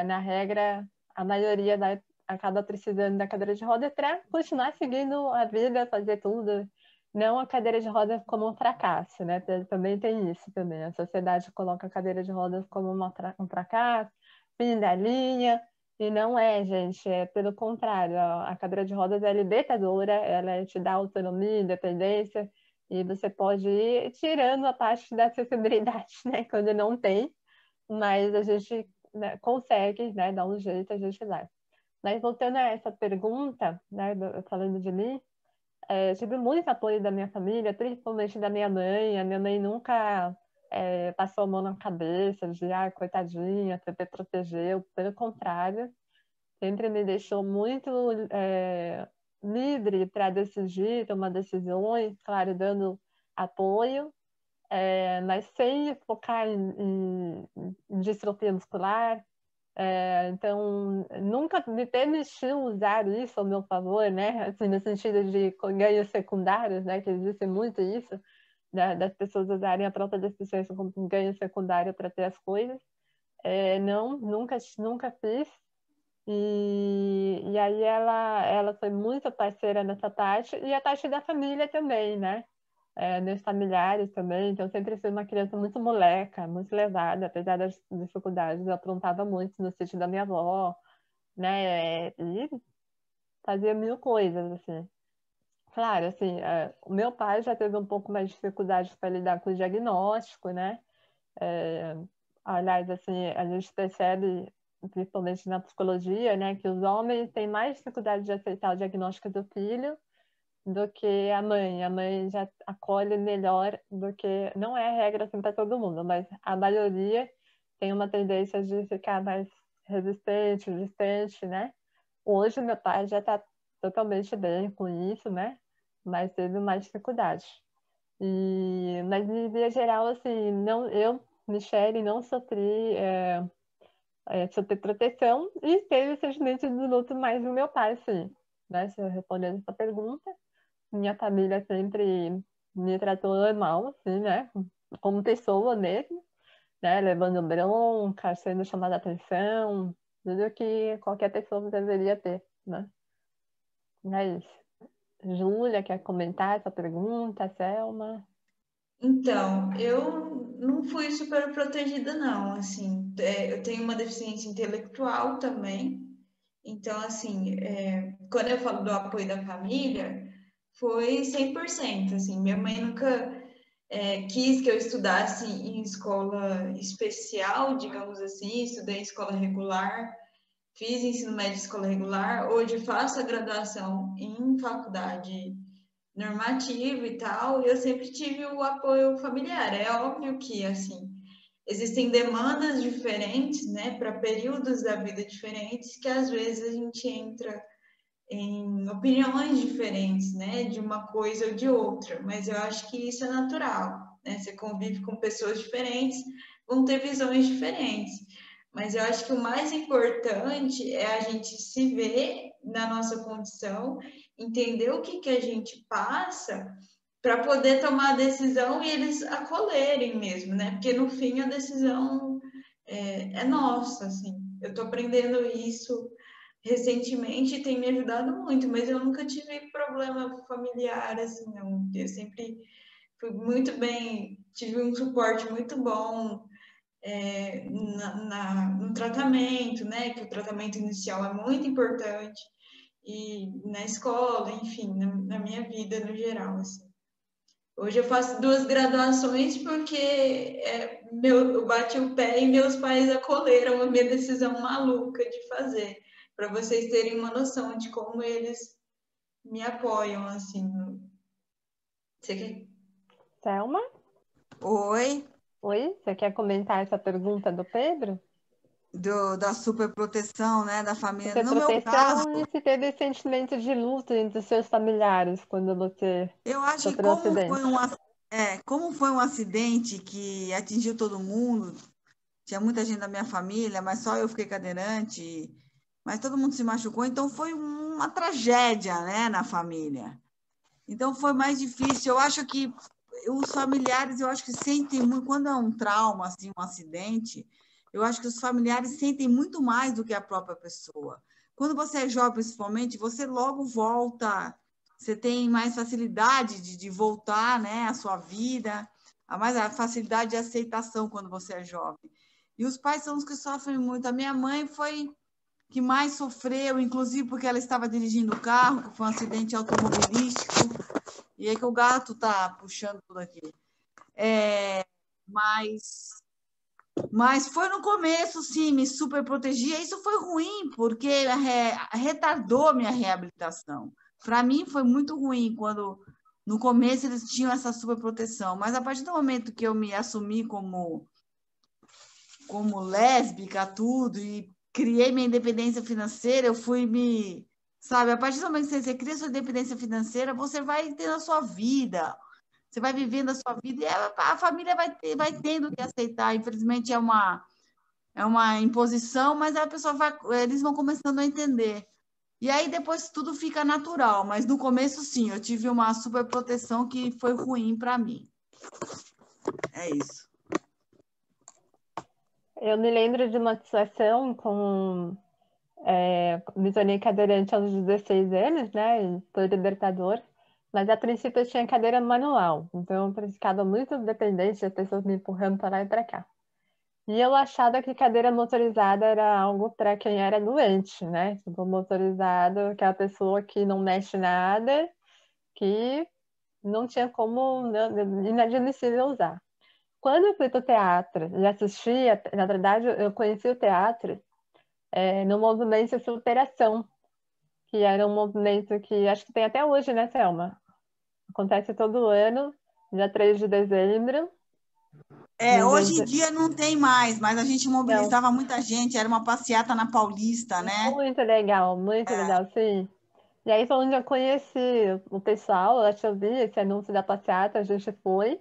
na regra, a maioria acaba precisando da cadeira de rodas para continuar seguindo a vida, fazer tudo. Não a cadeira de rodas como um fracasso, né? Também tem isso também. A sociedade coloca a cadeira de rodas como um fracasso, fim da linha, e não é, gente. É pelo contrário. A cadeira de rodas é libertadora, ela te dá autonomia, independência, e você pode ir tirando a parte da acessibilidade, né? Quando não tem, mas a gente, né, consegue, né, dar um jeito, a gente vai. Mas voltando a essa pergunta, né, falando de mim, tive muito apoio da minha família, principalmente da minha mãe. A minha mãe nunca passou a mão na cabeça de, coitadinha, sempre protegeu. Pelo contrário, sempre me deixou muito livre para decidir, tomar decisões, claro, dando apoio, mas sem focar em distrofia muscular. Então, nunca me permitiu usar isso ao meu favor, né? Assim, no sentido de ganhos secundários, né? Que existe muito isso, das pessoas usarem a própria deficiência como um ganho secundário para ter as coisas. Não, nunca fiz. E aí ela foi muito parceira nessa parte, e a parte da família também, né? Meus familiares também. Então, eu sempre fui uma criança muito moleca, muito levada, apesar das dificuldades. Eu aprontava muito no sítio da minha avó, né? E fazia mil coisas, assim. Claro, assim, o meu pai já teve um pouco mais de dificuldade para lidar com o diagnóstico, né? Aliás, assim, a gente percebe, principalmente na psicologia, né, que os homens têm mais dificuldade de aceitar o diagnóstico do filho do que a mãe. A mãe já acolhe melhor do que... Não é a regra assim para todo mundo, mas a maioria tem uma tendência de ficar mais resistente, distante, né? Hoje meu pai já está totalmente bem com isso, né? Mas teve mais dificuldade. Mas, de via geral, assim, não, eu, Michele, não sofri proteção, e teve o sentimento de luto mais do meu pai, sim. Né? Se eu respondendo essa pergunta, minha família sempre me tratou normal, assim, né? Como pessoa mesmo, né? Levando bronca, sendo chamada a atenção, tudo que qualquer pessoa deveria ter, né? É isso. Júlia, quer comentar essa pergunta? Selma? Então, eu não fui super protegida, não, assim, eu tenho uma deficiência intelectual também, então, assim, quando eu falo do apoio da família, foi 100%, assim, minha mãe nunca quis que eu estudasse em escola especial, digamos assim, estudei em escola regular, fiz ensino médio em escola regular, hoje faço a graduação em faculdade normativa e tal, e eu sempre tive o apoio familiar. É óbvio que, assim, existem demandas diferentes, né, para períodos da vida diferentes, que às vezes a gente entra em opiniões diferentes, né, de uma coisa ou de outra, mas eu acho que isso é natural, né, você convive com pessoas diferentes, vão ter visões diferentes, mas eu acho que o mais importante é a gente se ver na nossa condição, entender o que a gente passa para poder tomar a decisão e eles acolherem mesmo, né, porque no fim a decisão é nossa, assim, eu estou aprendendo isso recentemente, tem me ajudado muito, mas eu nunca tive problema familiar, assim, não. Eu sempre fui muito bem, tive um suporte muito bom no tratamento, né? Que o tratamento inicial é muito importante, e na escola, enfim, na minha vida no geral, assim. Hoje eu faço 2 graduações porque eu bati o pé e meus pais acolheram a minha decisão maluca de fazer, para vocês terem uma noção de como eles me apoiam, assim. Você quer? Selma? Oi, Oi? Você quer comentar essa pergunta do Pedro? da superproteção, né, da família. Você No meu caso, proteção, e se teve sentimento de luto entre os seus familiares quando você eu acho que sofreu o acidente? como foi um acidente que atingiu todo mundo, tinha muita gente da minha família, mas só eu fiquei cadeirante, mas todo mundo se machucou, então foi uma tragédia, né, na família. Então, foi mais difícil. Eu acho que os familiares, eu acho que sentem muito, quando é um trauma, assim, um acidente, eu acho que os familiares sentem muito mais do que a própria pessoa. Quando você é jovem, principalmente, você logo volta, você tem mais facilidade de voltar, né, à sua vida, mais a facilidade de aceitação quando você é jovem. E os pais são os que sofrem muito. A minha mãe foi que mais sofreu, inclusive porque ela estava dirigindo o carro, que foi um acidente automobilístico, e aí que o gato está puxando tudo aqui. Mas foi no começo, sim, me super protegia. Isso foi ruim, porque retardou minha reabilitação. Para mim, foi muito ruim quando, no começo, eles tinham essa super proteção. Mas a partir do momento que eu me assumi como lésbica, tudo, e criei minha independência financeira, eu fui me... Sabe, a partir do momento que você cria sua independência financeira, você vai tendo a sua vida, você vai vivendo a sua vida, e a família vai tendo que aceitar. Infelizmente, é uma imposição, mas a pessoa eles vão começando a entender. E aí, depois, tudo fica natural. Mas, no começo, sim, eu tive uma super proteção que foi ruim para mim. É isso. Eu me lembro de uma situação me tornei cadeirante aos 16 anos, né? E foi libertador. Mas, a princípio, eu tinha cadeira manual. Então, eu ficava muito dependente das pessoas me empurrando para lá e para cá. E eu achava que cadeira motorizada era algo para quem era doente, né? Tipo, motorizado, aquela pessoa que não mexe nada, que não tinha como, inadmissível usar. Quando eu fui para o teatro e assisti, na verdade, eu conheci o teatro no movimento de superação, que era um movimento que acho que tem até hoje, né, Thelma? Acontece todo ano, dia 3 de dezembro. Hoje em dia não tem mais, mas a gente mobilizava Não. muita gente, era uma passeata na Paulista, né? Muito legal, sim. E aí foi onde eu conheci o pessoal, eu acho que eu vi esse anúncio da passeata, a gente foi,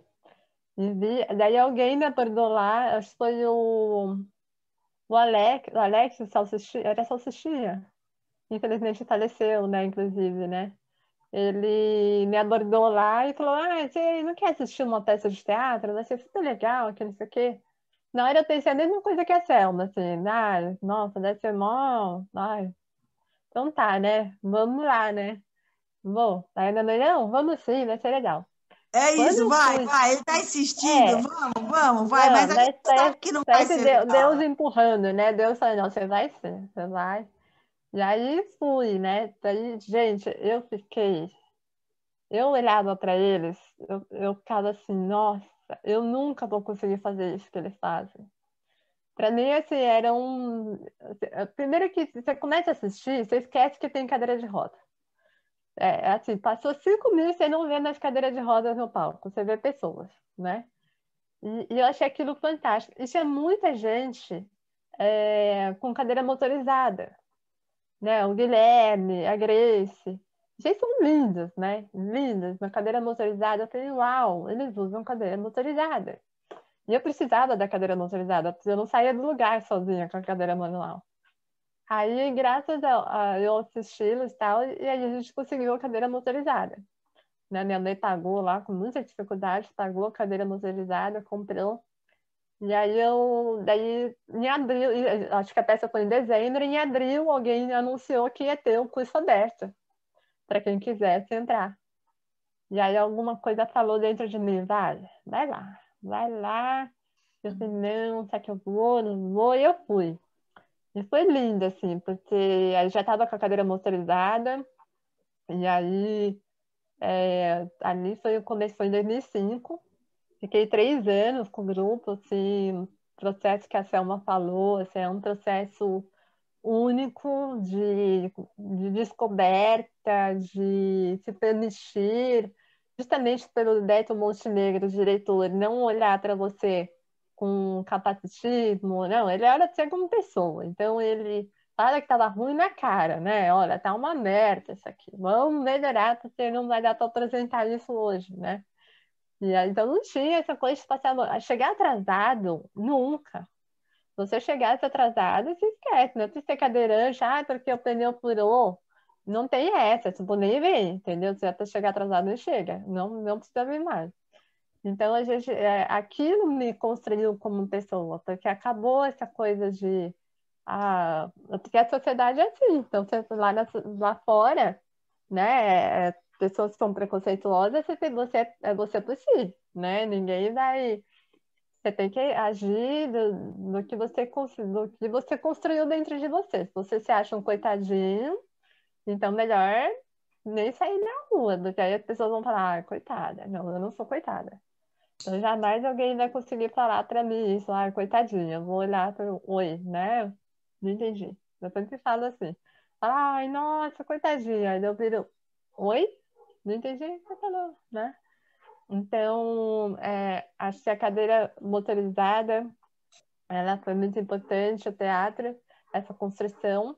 e vi, daí alguém me abordou lá, acho que foi o Alex, era Salsichinha, infelizmente faleceu, né, inclusive, né? Ele me abordou lá e falou, você não quer assistir uma peça de teatro? Vai ser super legal, que não sei o quê. Na hora eu pensei a mesma coisa que a Selma, assim, nossa, deve ser mó, então tá, né? Vamos lá, né? Bom, aí minha mãe, não, vamos sim, vai ser legal. É Quando isso, eu vai, fui, ele está insistindo, vamos, vai, mas não, a gente mas sabe que não vai parece ser legal. Deus empurrando, né? Deus falando, não, você vai sim, você vai. E aí fui, né? Daí, gente, eu olhava para eles, eu ficava assim, nossa, eu nunca vou conseguir fazer isso que eles fazem. Para mim, assim, era primeiro que você começa a assistir, você esquece que tem cadeira de roda. Assim, passou 5 minutos, você não vê mais cadeira de rodas no palco, você vê pessoas, né? E eu achei aquilo fantástico. E tinha muita gente com cadeira motorizada, né? O Guilherme, a Grace. Gente, são lindas, né? Lindas, uma cadeira motorizada. Eu falei, uau, eles usam cadeira motorizada. E eu precisava da cadeira motorizada, porque eu não saía do lugar sozinha com a cadeira manual. Aí, graças a eu assisti-los e tal, e aí a gente conseguiu a cadeira motorizada. Né? Minha mãe pagou lá com muita dificuldade, pagou a cadeira motorizada, comprou. E aí daí em abril, acho que a peça foi em dezembro, em abril alguém anunciou que ia ter o curso aberto para quem quisesse entrar. E aí alguma coisa falou dentro de mim, vai lá, vai lá. Eu falei, não, será que eu vou? Não vou, e eu fui. E foi lindo, assim, porque aí já estava com a cadeira motorizada, e aí ali começou em 2005. Fiquei 3 anos com o grupo, assim, processo que a Selma falou, assim, é um processo único de descoberta, de se permitir, justamente pelo Beto Montenegro, diretor, não olhar para você com capacitismo, não, ele olha você como pessoa, então ele fala que estava ruim na cara, né? Olha, tá uma merda isso aqui, vamos melhorar, porque não vai dar para apresentar isso hoje, né? E aí, então não tinha essa coisa de chegar atrasado, nunca. Se você chegasse atrasado, se esquece, né? Se ser cadeirante, porque o pneu furou, não tem essa, tipo, nem vem, entendeu? Se até chegar atrasado, não chega. Não precisa vir mais. Então, aquilo me construiu como pessoa, porque acabou essa coisa de... porque a sociedade é assim. Então, você, lá fora, né, pessoas que são preconceituosas, é você por si, né? Ninguém vai... Você tem que agir do que você construiu dentro de você. Se você se acha um coitadinho, então melhor nem sair na rua, porque aí as pessoas vão falar, coitada. Não, eu não sou coitada. Então jamais alguém vai conseguir falar pra mim isso, coitadinha. Eu vou olhar para oi, né? Não entendi. Eu sempre falo assim, ai, nossa, coitadinha. Aí eu viro, oi? Não entendi o que você falou, né? Então, acho que a cadeira motorizada, ela foi muito importante, o teatro, essa construção.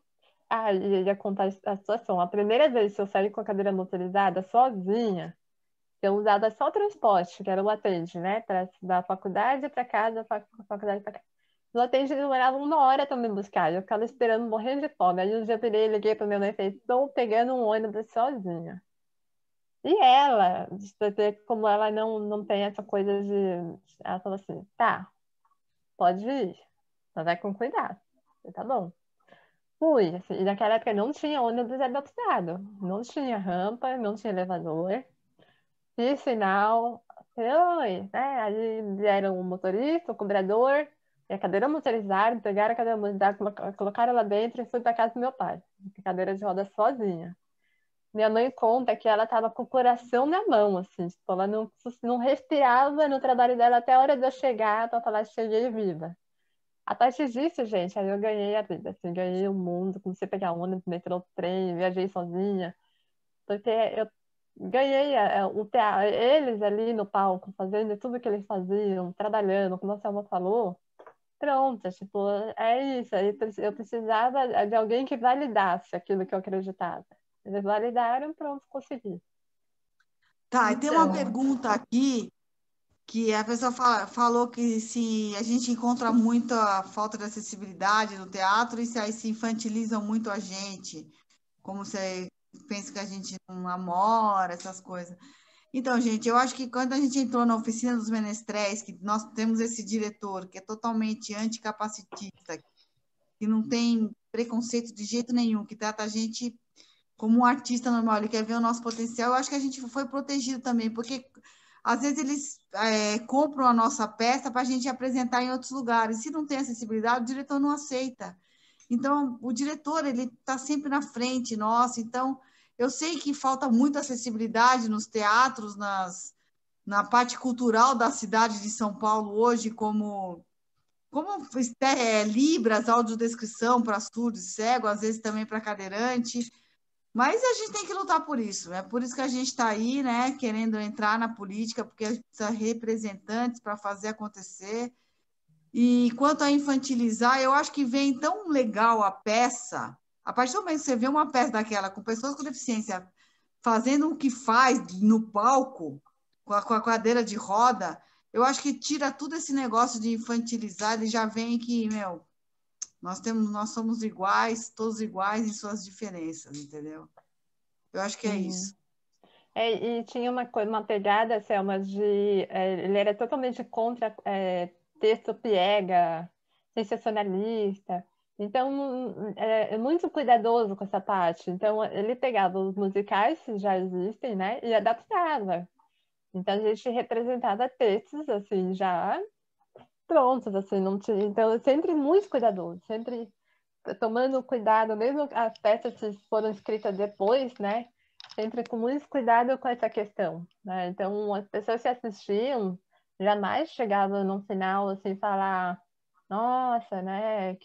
E ia contar a situação. A primeira vez que eu saí com a cadeira motorizada, sozinha, eu usava só o transporte, que era o Atende, né? Da faculdade para casa, da faculdade para casa. O Atende demorava 1 hora para me buscar. Eu ficava esperando, morrendo de fome. Aí um dia eu virei, liguei para minha mãe e falei, estou pegando um ônibus sozinha. E ela, como ela não tem essa coisa de... Ela falou assim, tá, pode ir, mas vai com cuidado. Eu, tá bom. Fui, assim, e naquela época não tinha ônibus adaptado. Não tinha rampa, não tinha elevador. Fiz sinal, oi, né? Aí vieram o motorista, o cobrador, e a cadeira motorizada, pegaram a cadeira motorizada, colocaram lá dentro e fui para casa do meu pai, com a cadeira de roda sozinha. Minha mãe conta que ela estava com o coração na mão, assim, tipo, ela não respirava no trabalho dela até a hora de eu chegar para falar cheguei viva. A partir disso, gente, aí eu ganhei a vida, assim, ganhei o mundo, comecei a pegar ônibus, metrô, trem, viajei sozinha, porque eu ganhei o teatro, eles ali no palco, fazendo tudo que eles faziam, trabalhando, como a Selma falou, pronto, tipo, é isso, eu precisava de alguém que validasse aquilo que eu acreditava. Eles validaram, pronto, consegui. Tá, e tem uma Então, pergunta aqui que a pessoa falou que se a gente encontra muita falta de acessibilidade no teatro e se aí se infantilizam muito a gente, como você pensa que a gente não namora, essas coisas. Então, gente, eu acho que quando a gente entrou na oficina dos menestréis, que nós temos esse diretor que é totalmente anticapacitista, que não tem preconceito de jeito nenhum, que trata a gente como um artista normal, ele quer ver o nosso potencial, eu acho que a gente foi protegido também, porque às vezes eles compram a nossa peça para a gente apresentar em outros lugares. Se não tem acessibilidade, o diretor não aceita. Então, o diretor, ele está sempre na frente, nossa. Então, eu sei que falta muita acessibilidade nos teatros, na parte cultural da cidade de São Paulo hoje, como Libras, audiodescrição para surdo e cego, às vezes também para cadeirante. Mas a gente tem que lutar por isso. É por isso que a gente está aí, né, querendo entrar na política, porque a gente precisa de representantes para fazer acontecer. E quanto a infantilizar, eu acho que vem tão legal a peça. A partir do momento que você vê uma peça daquela com pessoas com deficiência fazendo o que faz no palco, com a cadeira de roda, eu acho que tira tudo esse negócio de infantilizar, ele já vem que, meu, nós somos iguais, todos iguais em suas diferenças, entendeu? Eu acho que é isso. E tinha uma pegada, Selma, ele era totalmente contra texto piega, sensacionalista. Então, é muito cuidadoso com essa parte. Então, ele pegava os musicais que já existem, né, e adaptava. Então, a gente representava textos, assim, já prontos, assim, não tinha... Então, sempre muito cuidadoso, sempre tomando cuidado, mesmo as peças que foram escritas depois, né, sempre com muito cuidado com essa questão, né? Então, as pessoas que assistiam jamais chegavam no final, assim, falar, nossa, né,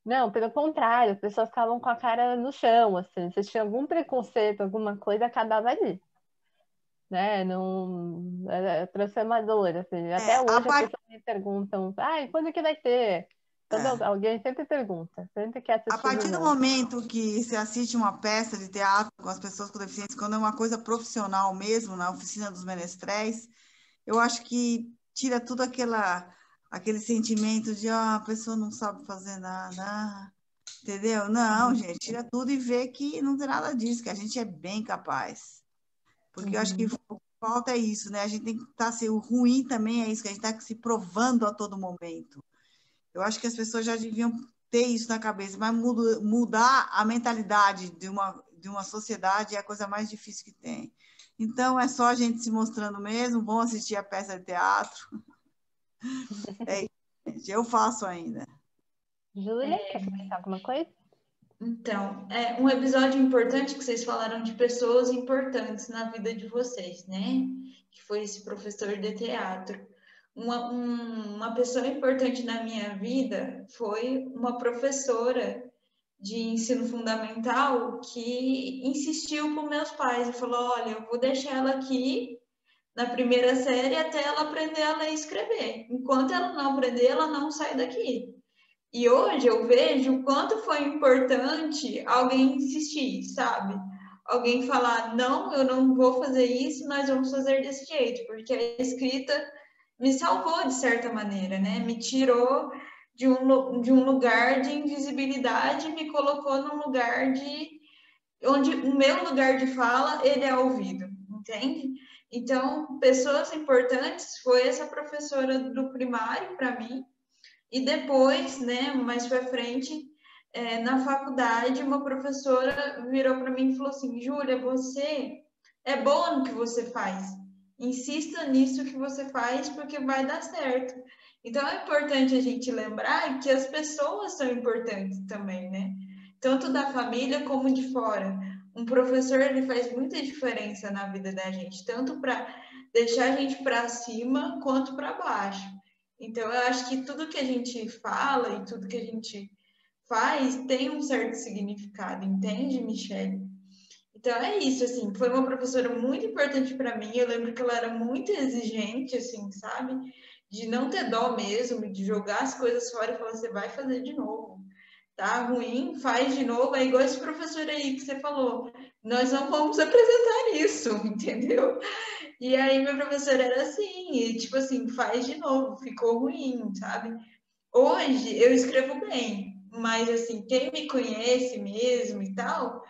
não, pelo contrário, as pessoas ficavam com a cara no chão, assim, se tinha algum preconceito, alguma coisa, acabava ali, né? Não, é transformador, assim. Até hoje as pessoas me perguntam, ai, quando que vai ter? Alguém sempre pergunta, sempre quer A assistir de partir do novo. momento que você assiste uma peça de teatro com as pessoas com deficiência, quando é uma coisa profissional mesmo, na oficina dos menestréis, eu acho que tira tudo aquele sentimento de a pessoa não sabe fazer nada. entendeu? Não, gente, tira tudo e vê que não tem nada disso, que a gente é bem capaz. Porque eu acho que o que falta é isso, né? A gente tem que estar, assim, o ruim também é isso, que a gente está se provando a todo momento. Eu acho que as pessoas já deviam ter isso na cabeça, mas mudar a mentalidade de uma sociedade é a coisa mais difícil que tem. Então, é só a gente se mostrando mesmo, bom assistir a peça de teatro. É isso, gente. Eu faço ainda. Júlia, quer comentar alguma coisa? Então, um episódio importante que vocês falaram de pessoas importantes na vida de vocês, né? Que foi esse professor de teatro. Uma pessoa importante na minha vida foi uma professora de ensino fundamental que insistiu com meus pais e falou: olha, eu vou deixar ela aqui na primeira série até ela aprender a ler e escrever. Enquanto ela não aprender, ela não sai daqui. E hoje eu vejo o quanto foi importante alguém insistir, sabe? Alguém falar: não, eu não vou fazer isso, nós vamos fazer desse jeito, porque a escrita me salvou de certa maneira, né? Me tirou de um lugar de invisibilidade, me colocou num lugar onde o meu lugar de fala ele é ouvido, entende? Então, pessoas importantes foi essa professora do primário para mim, e depois, né, mais para frente, na faculdade, uma professora virou para mim e falou assim: Júlia, você é boa no que você faz. Insista nisso que você faz, porque vai dar certo. Então, é importante a gente lembrar que as pessoas são importantes também, né? Tanto da família como de fora. Um professor, ele faz muita diferença na vida da gente, tanto para deixar a gente para cima, quanto para baixo. Então, eu acho que tudo que a gente fala e tudo que a gente faz tem um certo significado, entende, Michele? Então, é isso, assim, foi uma professora muito importante para mim. Eu lembro que ela era muito exigente, assim, sabe? De não ter dó mesmo, de jogar as coisas fora e falar: você vai fazer de novo. Tá ruim, faz de novo. É igual esse professor aí que você falou: nós não vamos apresentar isso, entendeu? E aí, meu professor era assim, e, tipo assim, faz de novo, ficou ruim, sabe? Hoje eu escrevo bem, mas assim, quem me conhece mesmo e tal,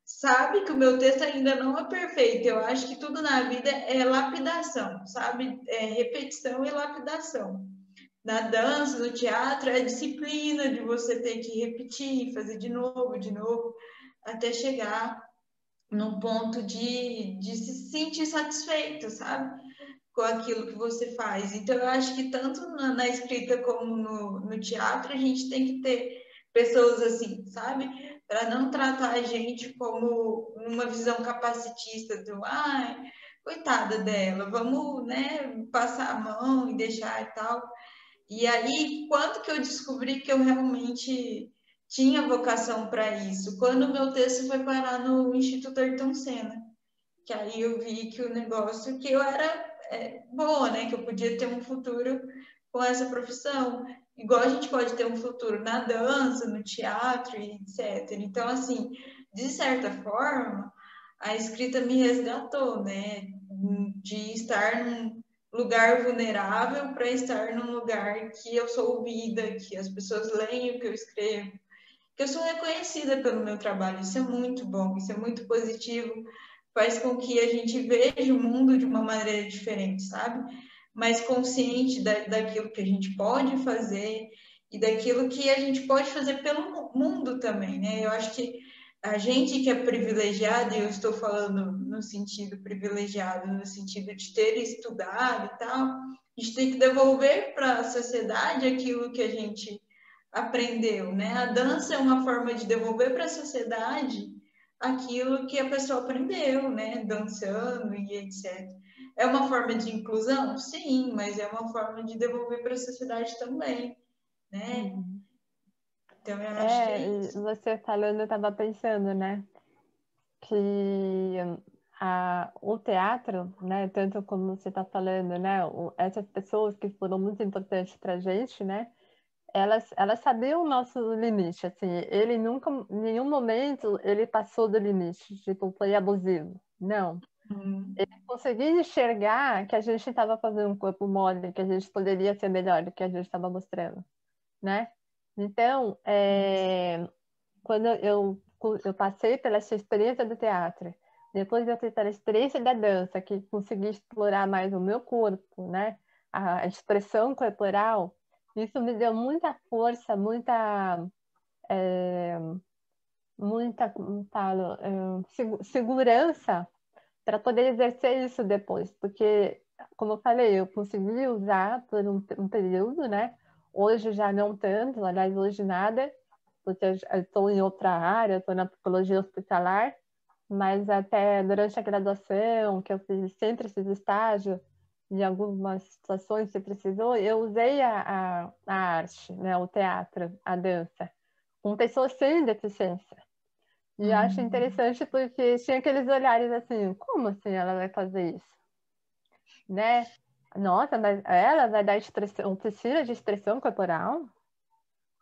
sabe que o meu texto ainda não é perfeito. Eu acho que tudo na vida é lapidação, sabe? É repetição e lapidação. Na dança, no teatro, é a disciplina de você ter que repetir, fazer de novo, até chegar num ponto de se sentir satisfeito, sabe? Com aquilo que você faz. Então, eu acho que tanto na escrita como no teatro, a gente tem que ter pessoas assim, sabe? Para não tratar a gente como uma visão capacitista do: ai, coitada dela, vamos, né, passar a mão e deixar e tal. E aí, quando que eu descobri que eu realmente tinha vocação para isso? Quando o meu texto foi parar no Instituto Ayrton Senna, que aí eu vi que o negócio, que eu era boa, né? Que eu podia ter um futuro com essa profissão. Igual a gente pode ter um futuro na dança, no teatro e etc. Então, assim, de certa forma, a escrita me resgatou, né? De estar num lugar vulnerável para estar num lugar que eu sou ouvida, que as pessoas leem o que eu escrevo, que eu sou reconhecida pelo meu trabalho. Isso é muito bom, isso é muito positivo, faz com que a gente veja o mundo de uma maneira diferente, sabe? Mais consciente daquilo que a gente pode fazer e daquilo que a gente pode fazer pelo mundo também, né? Eu acho que a gente que é privilegiado, e eu estou falando no sentido privilegiado, no sentido de ter estudado e tal, a gente tem que devolver para a sociedade aquilo que a gente aprendeu, né? A dança é uma forma de devolver para a sociedade aquilo que a pessoa aprendeu, né? Dançando e etc. É uma forma de inclusão? Sim, mas é uma forma de devolver para a sociedade também, né? Uhum. Então, eu acho que é isso. Você falando, eu estava pensando, né, que o teatro, né, tanto como você está falando, né, essas pessoas que foram muito importantes para a gente, né, elas sabiam o nosso limite, assim, ele nunca, em nenhum momento, ele passou do limite, tipo, foi abusivo, não. Ele conseguia enxergar que a gente estava fazendo um corpo mole, que a gente poderia ser melhor do que a gente estava mostrando, né? Então, quando eu passei pela essa experiência do teatro, depois eu fui pela experiência da dança, que consegui explorar mais o meu corpo, né? A expressão corporal, isso me deu muita força, como falo, segurança para poder exercer isso depois, porque, como eu falei, eu consegui usar por um período, né? Hoje já não tanto, aliás, hoje nada, porque eu estou em outra área, estou na psicologia hospitalar, mas até durante a graduação, que eu sempre fiz estágio, em algumas situações que precisou, eu usei a arte, né? O teatro, a dança, com pessoas sem deficiência. E acho interessante porque tinha aqueles olhares assim, como assim ela vai fazer isso? Né? Nossa, mas ela vai dar oficina de expressão corporal?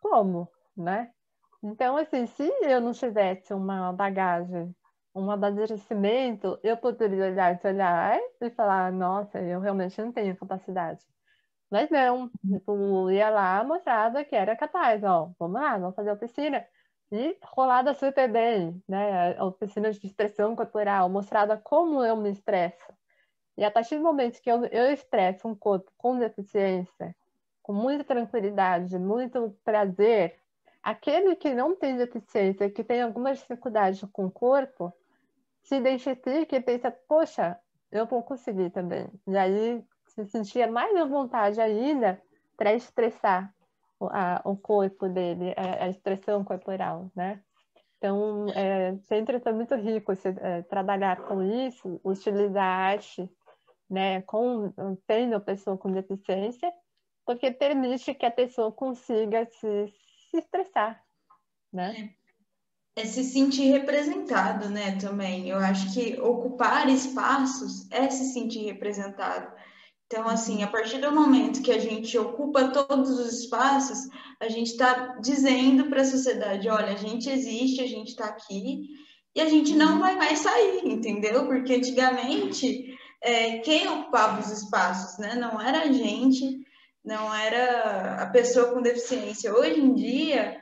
Como? Né? Então, assim, se eu não tivesse uma bagagem, um amadurecimento, eu poderia olhar esse olhar e falar, nossa, eu realmente não tenho capacidade. Mas não, tipo, ia lá mostrada que era capaz, ó, vamos lá, vamos fazer a oficina. E rolada super bem, né? A oficina de expressão corporal, mostrada como eu me expresso. E a partir do momento que eu expresso um corpo com deficiência, com muita tranquilidade, muito prazer, aquele que não tem deficiência, que tem alguma dificuldade com o corpo, se identifica e pensa, poxa, eu vou conseguir também. E aí se sentia mais à vontade ainda para expressar o corpo dele, a expressão corporal, né? Então, sempre foi muito rico trabalhar com isso, utilizar a arte, né, tendo a pessoa com deficiência, porque permite que a pessoa consiga se expressar, né? É se sentir representado, né, também. Eu acho que ocupar espaços é se sentir representado. Então, assim, a partir do momento que a gente ocupa todos os espaços, a gente está dizendo para a sociedade, olha, a gente existe, a gente está aqui, e a gente não vai mais sair, entendeu? Porque antigamente, quem ocupava os espaços, né? Não era a gente, não era a pessoa com deficiência. Hoje em dia,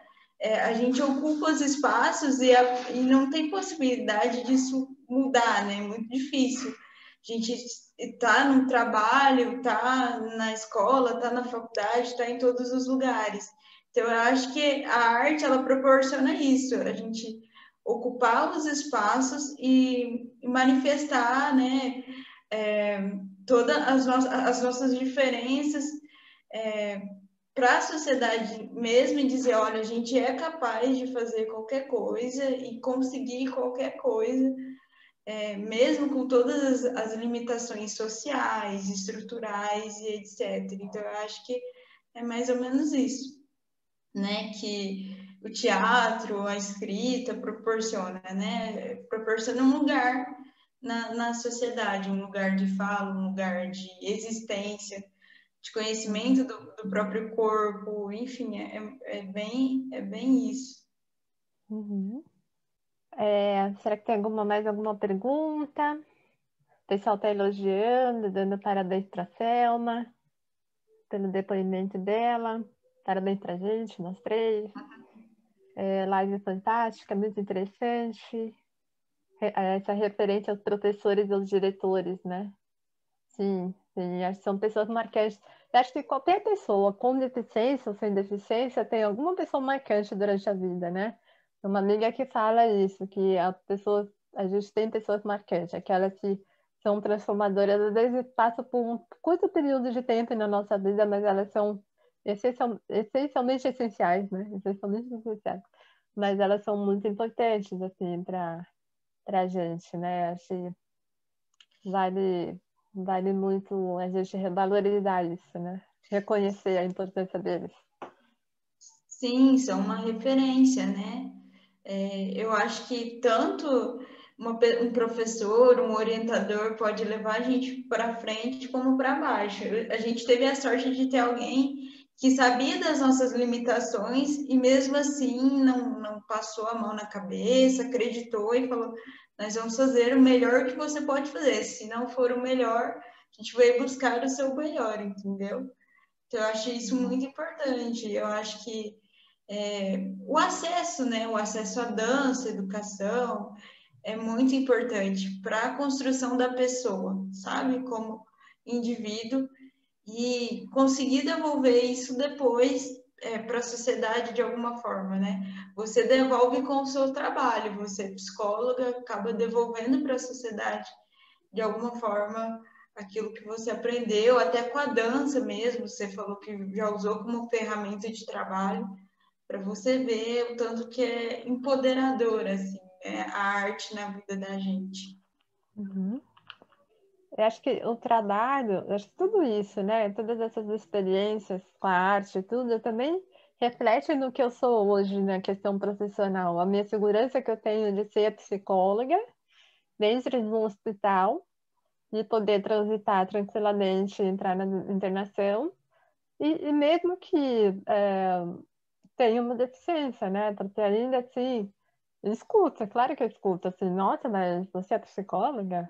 a gente ocupa os espaços e não tem possibilidade disso mudar, né? É muito difícil. A gente está no trabalho, está na escola, está na faculdade, está em todos os lugares. Então, eu acho que a arte, ela proporciona isso, a gente ocupar os espaços e manifestar, né, todas as nossas diferenças para a sociedade mesmo e dizer, olha, a gente é capaz de fazer qualquer coisa e conseguir qualquer coisa, mesmo com todas as limitações sociais, estruturais e etc. Então, eu acho que é mais ou menos isso, né? Que o teatro, a escrita proporciona, né? Proporciona um lugar na sociedade, um lugar de fala, um lugar de existência, de conhecimento do próprio corpo, enfim, é bem isso. Uhum. Será que tem mais alguma pergunta? O pessoal está elogiando, dando parabéns para a Selma, pelo depoimento dela. Parabéns para a gente, nós três. Live fantástica, muito interessante. Essa referência aos professores e aos diretores, né? Sim, acho que são pessoas marcantes. Eu acho que qualquer pessoa com deficiência ou sem deficiência tem alguma pessoa marcante durante a vida, né? Uma amiga que fala isso, que a gente tem pessoas marcantes, aquelas que são transformadoras, às vezes passam por um curto período de tempo na nossa vida, mas elas são essencialmente essenciais, né? Essencialmente essenciais. Mas elas são muito importantes, assim, para a gente, né? Acho que vale muito a gente revalorizar isso, né? Reconhecer a importância deles. Sim, são uma referência, né? Eu acho que tanto um professor, um orientador pode levar a gente para frente como para baixo. A gente teve a sorte de ter alguém que sabia das nossas limitações e mesmo assim não passou a mão na cabeça, acreditou e falou, nós vamos fazer o melhor que você pode fazer. Se não for o melhor, a gente vai buscar o seu melhor, entendeu? Então, eu acho isso muito importante. Eu acho que o acesso, né? O acesso à dança, educação, é muito importante para a construção da pessoa, sabe? Como indivíduo, e conseguir devolver isso depois para a sociedade de alguma forma, né? Você devolve com o seu trabalho, você, psicóloga, acaba devolvendo para a sociedade de alguma forma aquilo que você aprendeu, até com a dança mesmo, você falou que já usou como ferramenta de trabalho, para você ver o tanto que é empoderador, assim, a arte na vida da gente. Uhum. Eu acho que o trabalho, eu acho que tudo isso, né? Todas essas experiências com a arte, tudo, também reflete no que eu sou hoje na questão profissional. A minha segurança que eu tenho de ser psicóloga dentro de um hospital, de poder transitar tranquilamente, entrar na internação, e mesmo que tenha uma deficiência, né? Porque ainda assim, escuta, claro que eu escuto, assim, nossa, mas você é psicóloga?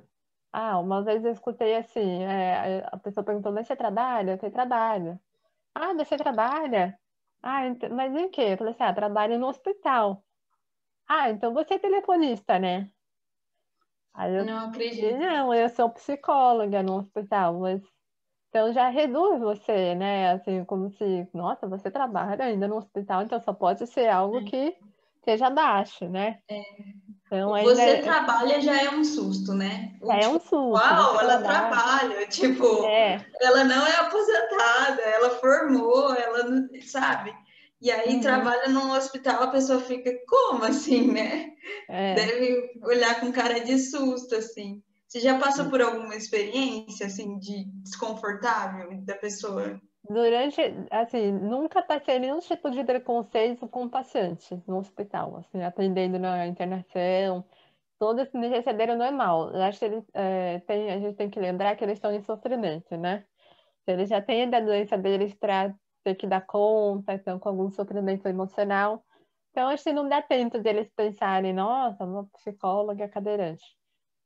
Ah, uma vez eu escutei assim, a pessoa perguntou, mas você trabalha? Eu falei, trabalho. Ah, mas você trabalha? Ah, mas em quê? Eu falei assim, trabalho no hospital. Ah, então você é telefonista, né? Aí eu Não falei, acredito. não, eu sou psicóloga no hospital, mas então já reduz você, né? Assim, como se, nossa, você trabalha ainda no hospital, então só pode ser algo que seja baixo, né? Então ainda Você trabalha já é um susto, né? já O é um tipo, susto, você uau, ela trabalha. trabalha, tipo, É. ela não é aposentada, ela formou, ela não, sabe? E aí Uhum, trabalha num hospital, a pessoa fica, como assim, né? é. Deve olhar com cara de susto, assim. Você já passou por alguma experiência, assim, de desconfortável da pessoa? Durante, assim, nunca passei nenhum tipo de preconceito com pacientes no hospital, assim, atendendo na internação, todos me receberam normal. Eu acho que eles, a gente tem que lembrar que eles estão em sofrimento, né? Eles já têm a doença deles para ter que dar conta, estão com algum sofrimento emocional. Então, acho que não dá tempo deles pensarem, nossa, uma psicóloga cadeirante.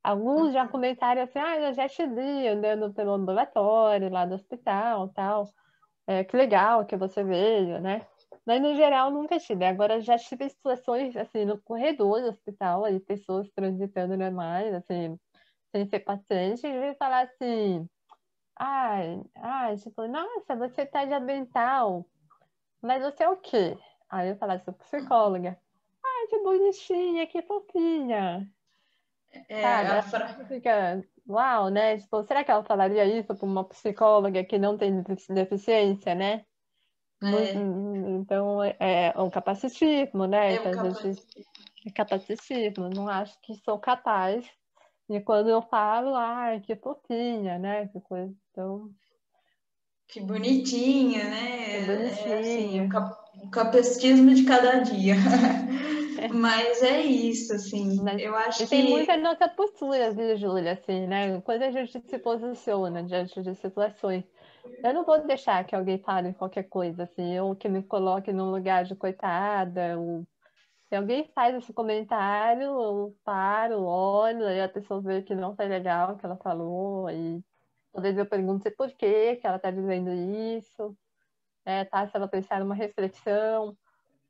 Alguns já comentaram assim, eu já te vi andando pelo ambulatório lá do hospital, tal. Que legal que você veio, né? Mas, no geral, nunca tive. Agora, já tive situações, assim, no corredor do hospital, aí pessoas transitando normais, assim, sem ser paciente, e falar assim, tipo, nossa, você tá de avental, mas você é o quê? Aí eu falava, sou psicóloga. Ai, que bonitinha, que fofinha, É, sabe? a Aí você fica, uau, né? Tipo, será que ela falaria isso para uma psicóloga que não tem deficiência, né? é, Então, é um capacitismo, né? é Então, um a gente capacete. é capacitismo, não acho que sou capaz. E quando eu falo, ai, que fofinha, né? Que coisa tão Que bonitinha, que né? É assim, bonitinha. o capacitismo de cada dia. Mas é isso, assim. Mas, Eu e acho tem que muita nossa postura, viu, Júlia, assim, né? Quando a gente se posiciona diante de situações, eu não vou deixar que alguém fale qualquer coisa, assim, ou que me coloque num lugar de coitada, ou se alguém faz esse comentário, eu paro, olho, aí a pessoa vê que não foi legal o que ela falou, e talvez eu pergunte por que ela está dizendo isso, tá? Se ela pensar numa reflexão,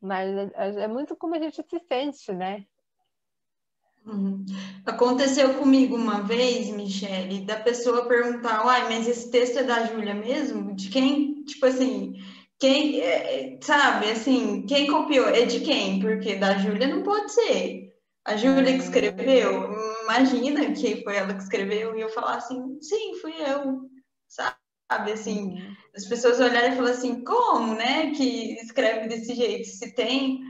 mas é muito como a gente se sente, né? aconteceu comigo uma vez, Michele, da pessoa perguntar, uai, mas esse texto é da Júlia mesmo? De quem? Tipo assim, quem, sabe, assim, quem copiou? É de quem? Porque da Júlia não pode ser. A Júlia que escreveu, imagina que foi ela que escreveu, e eu falar assim, sim, fui eu, sabe, assim, Uhum. as pessoas olharem e falar assim, como, né, que escreve desse jeito? Se tem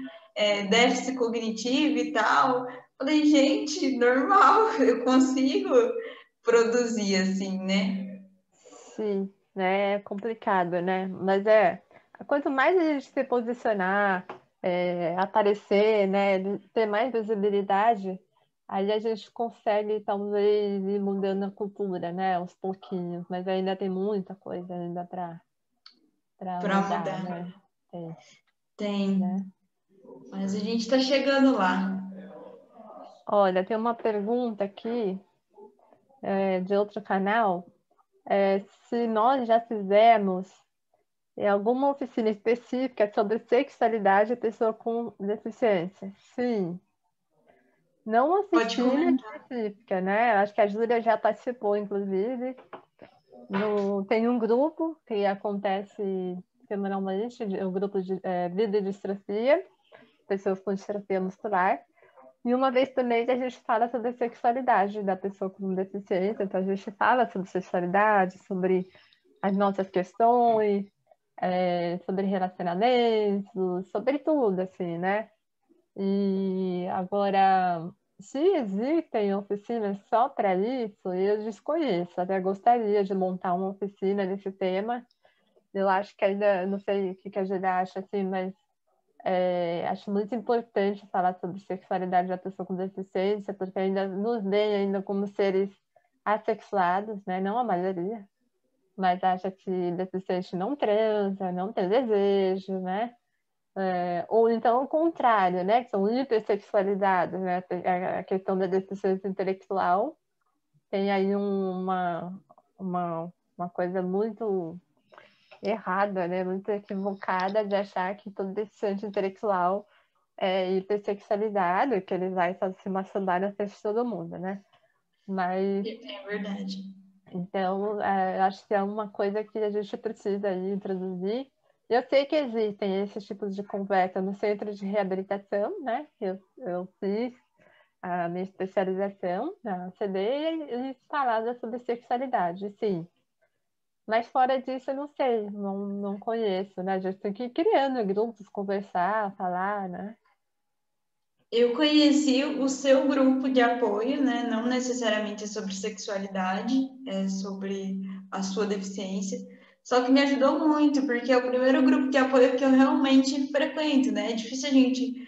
déficit cognitivo e tal. Falei, gente, normal, eu consigo produzir assim, né? Sim, né? É complicado, né? Mas quanto mais a gente se posicionar, aparecer, né? Ter mais visibilidade, aí a gente consegue talvez ir mudando a cultura, né? Aos pouquinhos, mas ainda tem muita coisa ainda para Para mudar, mudar. né? Tem, Tem, né? mas a gente está chegando lá. Olha, tem uma pergunta aqui, de outro canal, se nós já fizemos Tem alguma oficina específica sobre sexualidade e pessoa com deficiência? Sim. Não Pode oficina comentar. específica, né? Acho que a Júlia já participou, inclusive. Tem um grupo que acontece semanalmente, o grupo de Vida e Distrofia, pessoas com distrofia muscular. E uma vez por mês a gente fala sobre a sexualidade da pessoa com deficiência. Então a gente fala sobre sexualidade, sobre as nossas questões, sobre relacionamentos, sobre tudo, assim, né? E agora, se existem oficinas só para isso, eu desconheço. Até gostaria de montar uma oficina nesse tema. Eu acho que ainda, não sei o que a Julia acha, assim, mas acho muito importante falar sobre sexualidade da pessoa com deficiência, porque ainda nos veem ainda como seres assexuados, né? Não a maioria, mas acha que deficiente não transa, não tem desejo, né? Ou então o contrário, né? Que são hipersexualizados, né? A questão da deficiência intelectual tem aí uma coisa muito errada, né? Muito equivocada de achar que todo deficiente intelectual é hipersexualizado, que ele vai só se masturbar na frente de todo mundo, né? Mas, É verdade. então, acho que é uma coisa que a gente precisa aí introduzir. Eu sei que existem esses tipos de conversa no centro de reabilitação, né? Eu fiz a minha especialização na CD e falava sobre sexualidade, sim. Mas fora disso, eu não sei, não conheço, né? A gente tem que ir criando grupos, conversar, falar, né? Eu conheci o seu grupo de apoio, né? Não necessariamente é sobre sexualidade, é sobre a sua deficiência. Só que me ajudou muito, porque é o primeiro grupo de apoio que eu realmente frequento, né? É difícil a gente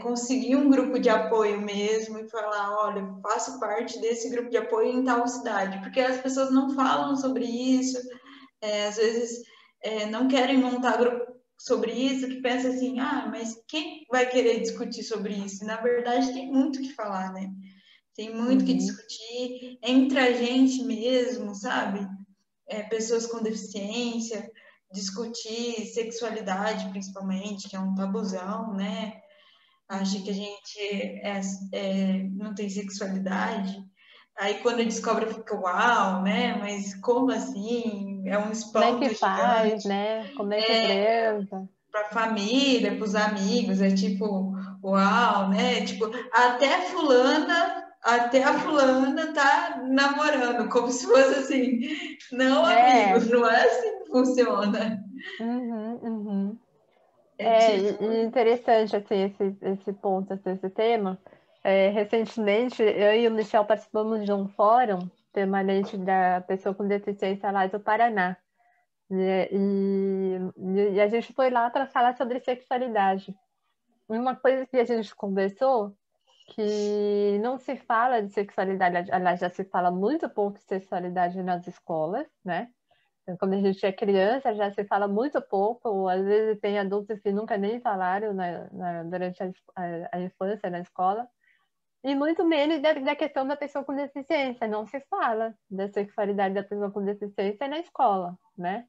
conseguir um grupo de apoio mesmo e falar, olha, eu faço parte desse grupo de apoio em tal cidade, porque as pessoas não falam sobre isso, às vezes não querem montar grupo sobre isso, que pensa assim, ah, mas quem vai querer discutir sobre isso? Na verdade, tem muito o que falar, né? Tem muito o que Uhum. discutir entre a gente mesmo, sabe? Pessoas com deficiência, discutir sexualidade, principalmente, que é um tabuzão, né? Acha que a gente não tem sexualidade. Aí quando descobre, fica uau, né? Mas como assim? É um Como é espanto que faz, gigante né? Como é que transa? para a família, para os amigos. É tipo, uau, né? Tipo, até a fulana tá namorando, como se fosse assim, não É, amigos, não é assim que funciona. uhum, uhum. É tipo, E interessante, assim, esse ponto, assim, esse tema. Recentemente, eu e o Michel participamos de um fórum permanente da pessoa com deficiência lá do Paraná. Né? E a gente foi lá para falar sobre sexualidade. Uma coisa que a gente conversou, que não se fala de sexualidade, aliás, já se fala muito pouco de sexualidade nas escolas, né? Então, quando a gente é criança, já se fala muito pouco, ou às vezes tem adultos que nunca nem falaram durante a infância na escola, e muito menos da questão da pessoa com deficiência. Não se fala da sexualidade da pessoa com deficiência na escola, né?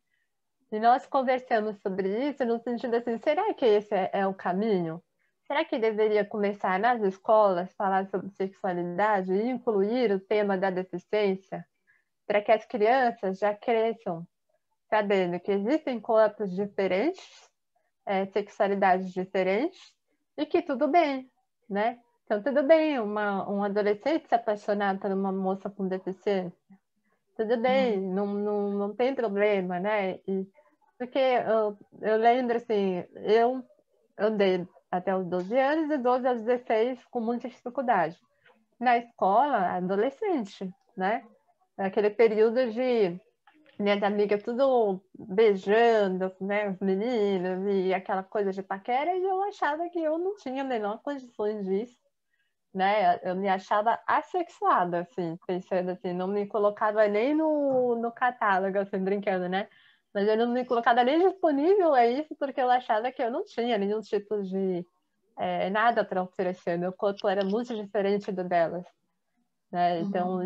E nós conversamos sobre isso no sentido assim, será que esse é o caminho? Será que deveria começar nas escolas falar sobre sexualidade e incluir o tema da deficiência para que as crianças já cresçam sabendo que existem corpos diferentes, sexualidades diferentes e que tudo bem, né? Então, tudo bem um adolescente se apaixonar por uma moça com deficiência. Tudo bem, não tem problema, né? Porque eu lembro, assim, eu andei até os 12 anos e 12 aos 16 com muita dificuldade. Na escola, adolescente, né? Aquele período de minhas amigas tudo beijando, né, os meninos, e aquela coisa de paquera, e eu achava que eu não tinha a menor condições disso, né? Eu me achava assexuada, assim, pensando assim, não me colocava nem no catálogo, assim, brincando, né? Mas eu não me colocava nem disponível a isso, porque eu achava que eu não tinha nenhum tipo de nada para oferecer, meu corpo era muito diferente do delas. Né? Então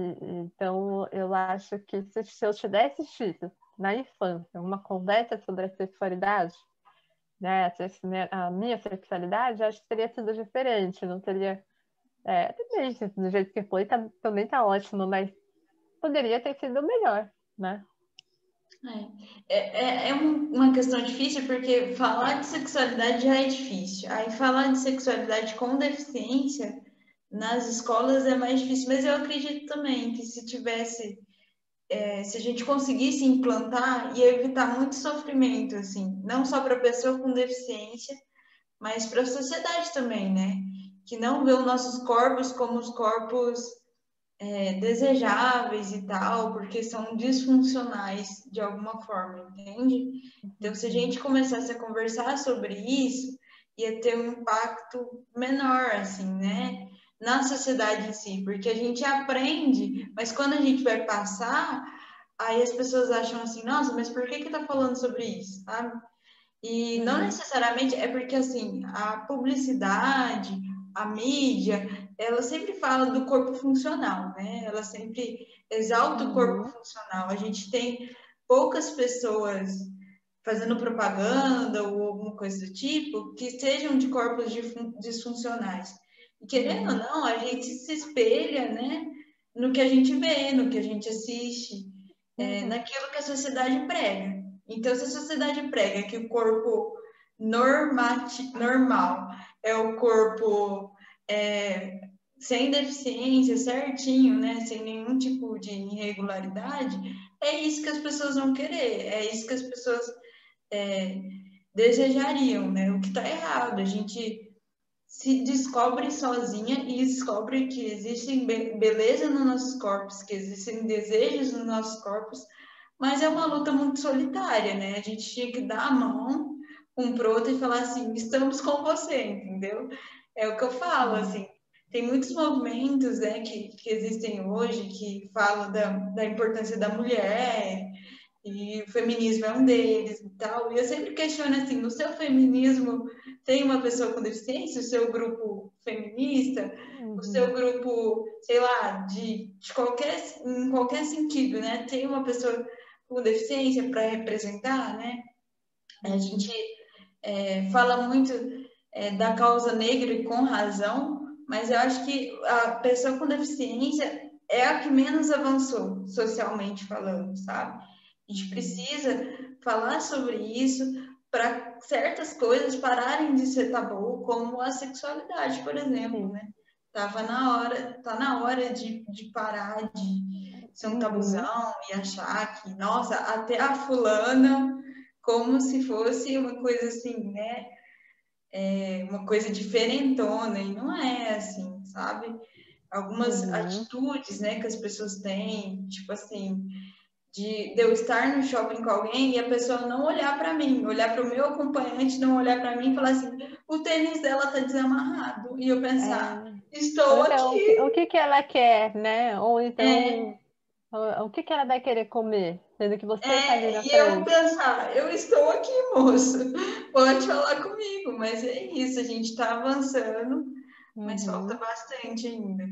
eu acho que se eu tivesse tido na infância, uma conversa sobre a sexualidade, né, a minha sexualidade, acho que teria sido diferente, não teria... também, do jeito que foi, também tá ótimo, mas poderia ter sido melhor, né? Uma questão difícil, porque falar de sexualidade já é difícil. Aí falar de sexualidade com deficiência nas escolas é mais difícil, mas eu acredito também que se a gente conseguisse implantar, ia evitar muito sofrimento, assim, não só para a pessoa com deficiência, mas para a sociedade também, né? Que não vê os nossos corpos como os corpos desejáveis e tal, porque são disfuncionais de alguma forma, entende? Então, se a gente começasse a conversar sobre isso, ia ter um impacto menor, assim, né? Na sociedade em si, porque a gente aprende, mas quando a gente vai passar, aí as pessoas acham assim, nossa, mas por que tá falando sobre isso, sabe? E não necessariamente é porque, assim, a publicidade, a mídia, ela sempre fala do corpo funcional, né? Ela sempre exalta o corpo funcional. A gente tem poucas pessoas fazendo propaganda ou alguma coisa do tipo que sejam de corpos disfuncionais. E querendo ou não, a gente se espelha, né, no que a gente vê, no que a gente assiste, naquilo que a sociedade prega. Então, se a sociedade prega que o corpo normal é o corpo sem deficiência, certinho, né? Sem nenhum tipo de irregularidade, é isso que as pessoas vão querer, é isso que as pessoas desejariam, né? O que está errado, a gente se descobre sozinha e descobre que existem beleza nos nossos corpos, que existem desejos nos nossos corpos, mas é uma luta muito solitária, né? A gente tinha que dar a mão um pro outro e falar assim, estamos com você, entendeu? É o que eu falo, assim. Tem muitos movimentos, né, que existem hoje que falam da importância da mulher, e o feminismo é um deles e tal. E eu sempre questiono assim, no seu feminismo tem uma pessoa com deficiência, o seu grupo feminista, o seu grupo, sei lá, em qualquer sentido, né? Tem uma pessoa com deficiência para representar, né? A gente fala muito da causa negra e com razão, mas eu acho que a pessoa com deficiência é a que menos avançou socialmente falando, sabe? A gente precisa falar sobre isso para certas coisas pararem de ser tabu, como a sexualidade, por exemplo, né? Tá na hora de parar de ser um tabuzão e achar que, nossa, até a fulana, como se fosse uma coisa assim, né? Uma coisa diferentona, e não é assim, sabe? Algumas atitudes, né, que as pessoas têm, tipo assim, de eu estar no shopping com alguém e a pessoa não olhar para mim, olhar para o meu acompanhante, não olhar para mim e falar assim, o tênis dela tá desamarrado. E eu pensar, estou então, aqui. o que que ela quer, né? Ou então, o que que ela vai querer comer, sendo que você está ali na E eu frente. pensar, eu estou aqui, moço, pode falar comigo, mas é isso, a gente está avançando, mas falta bastante ainda.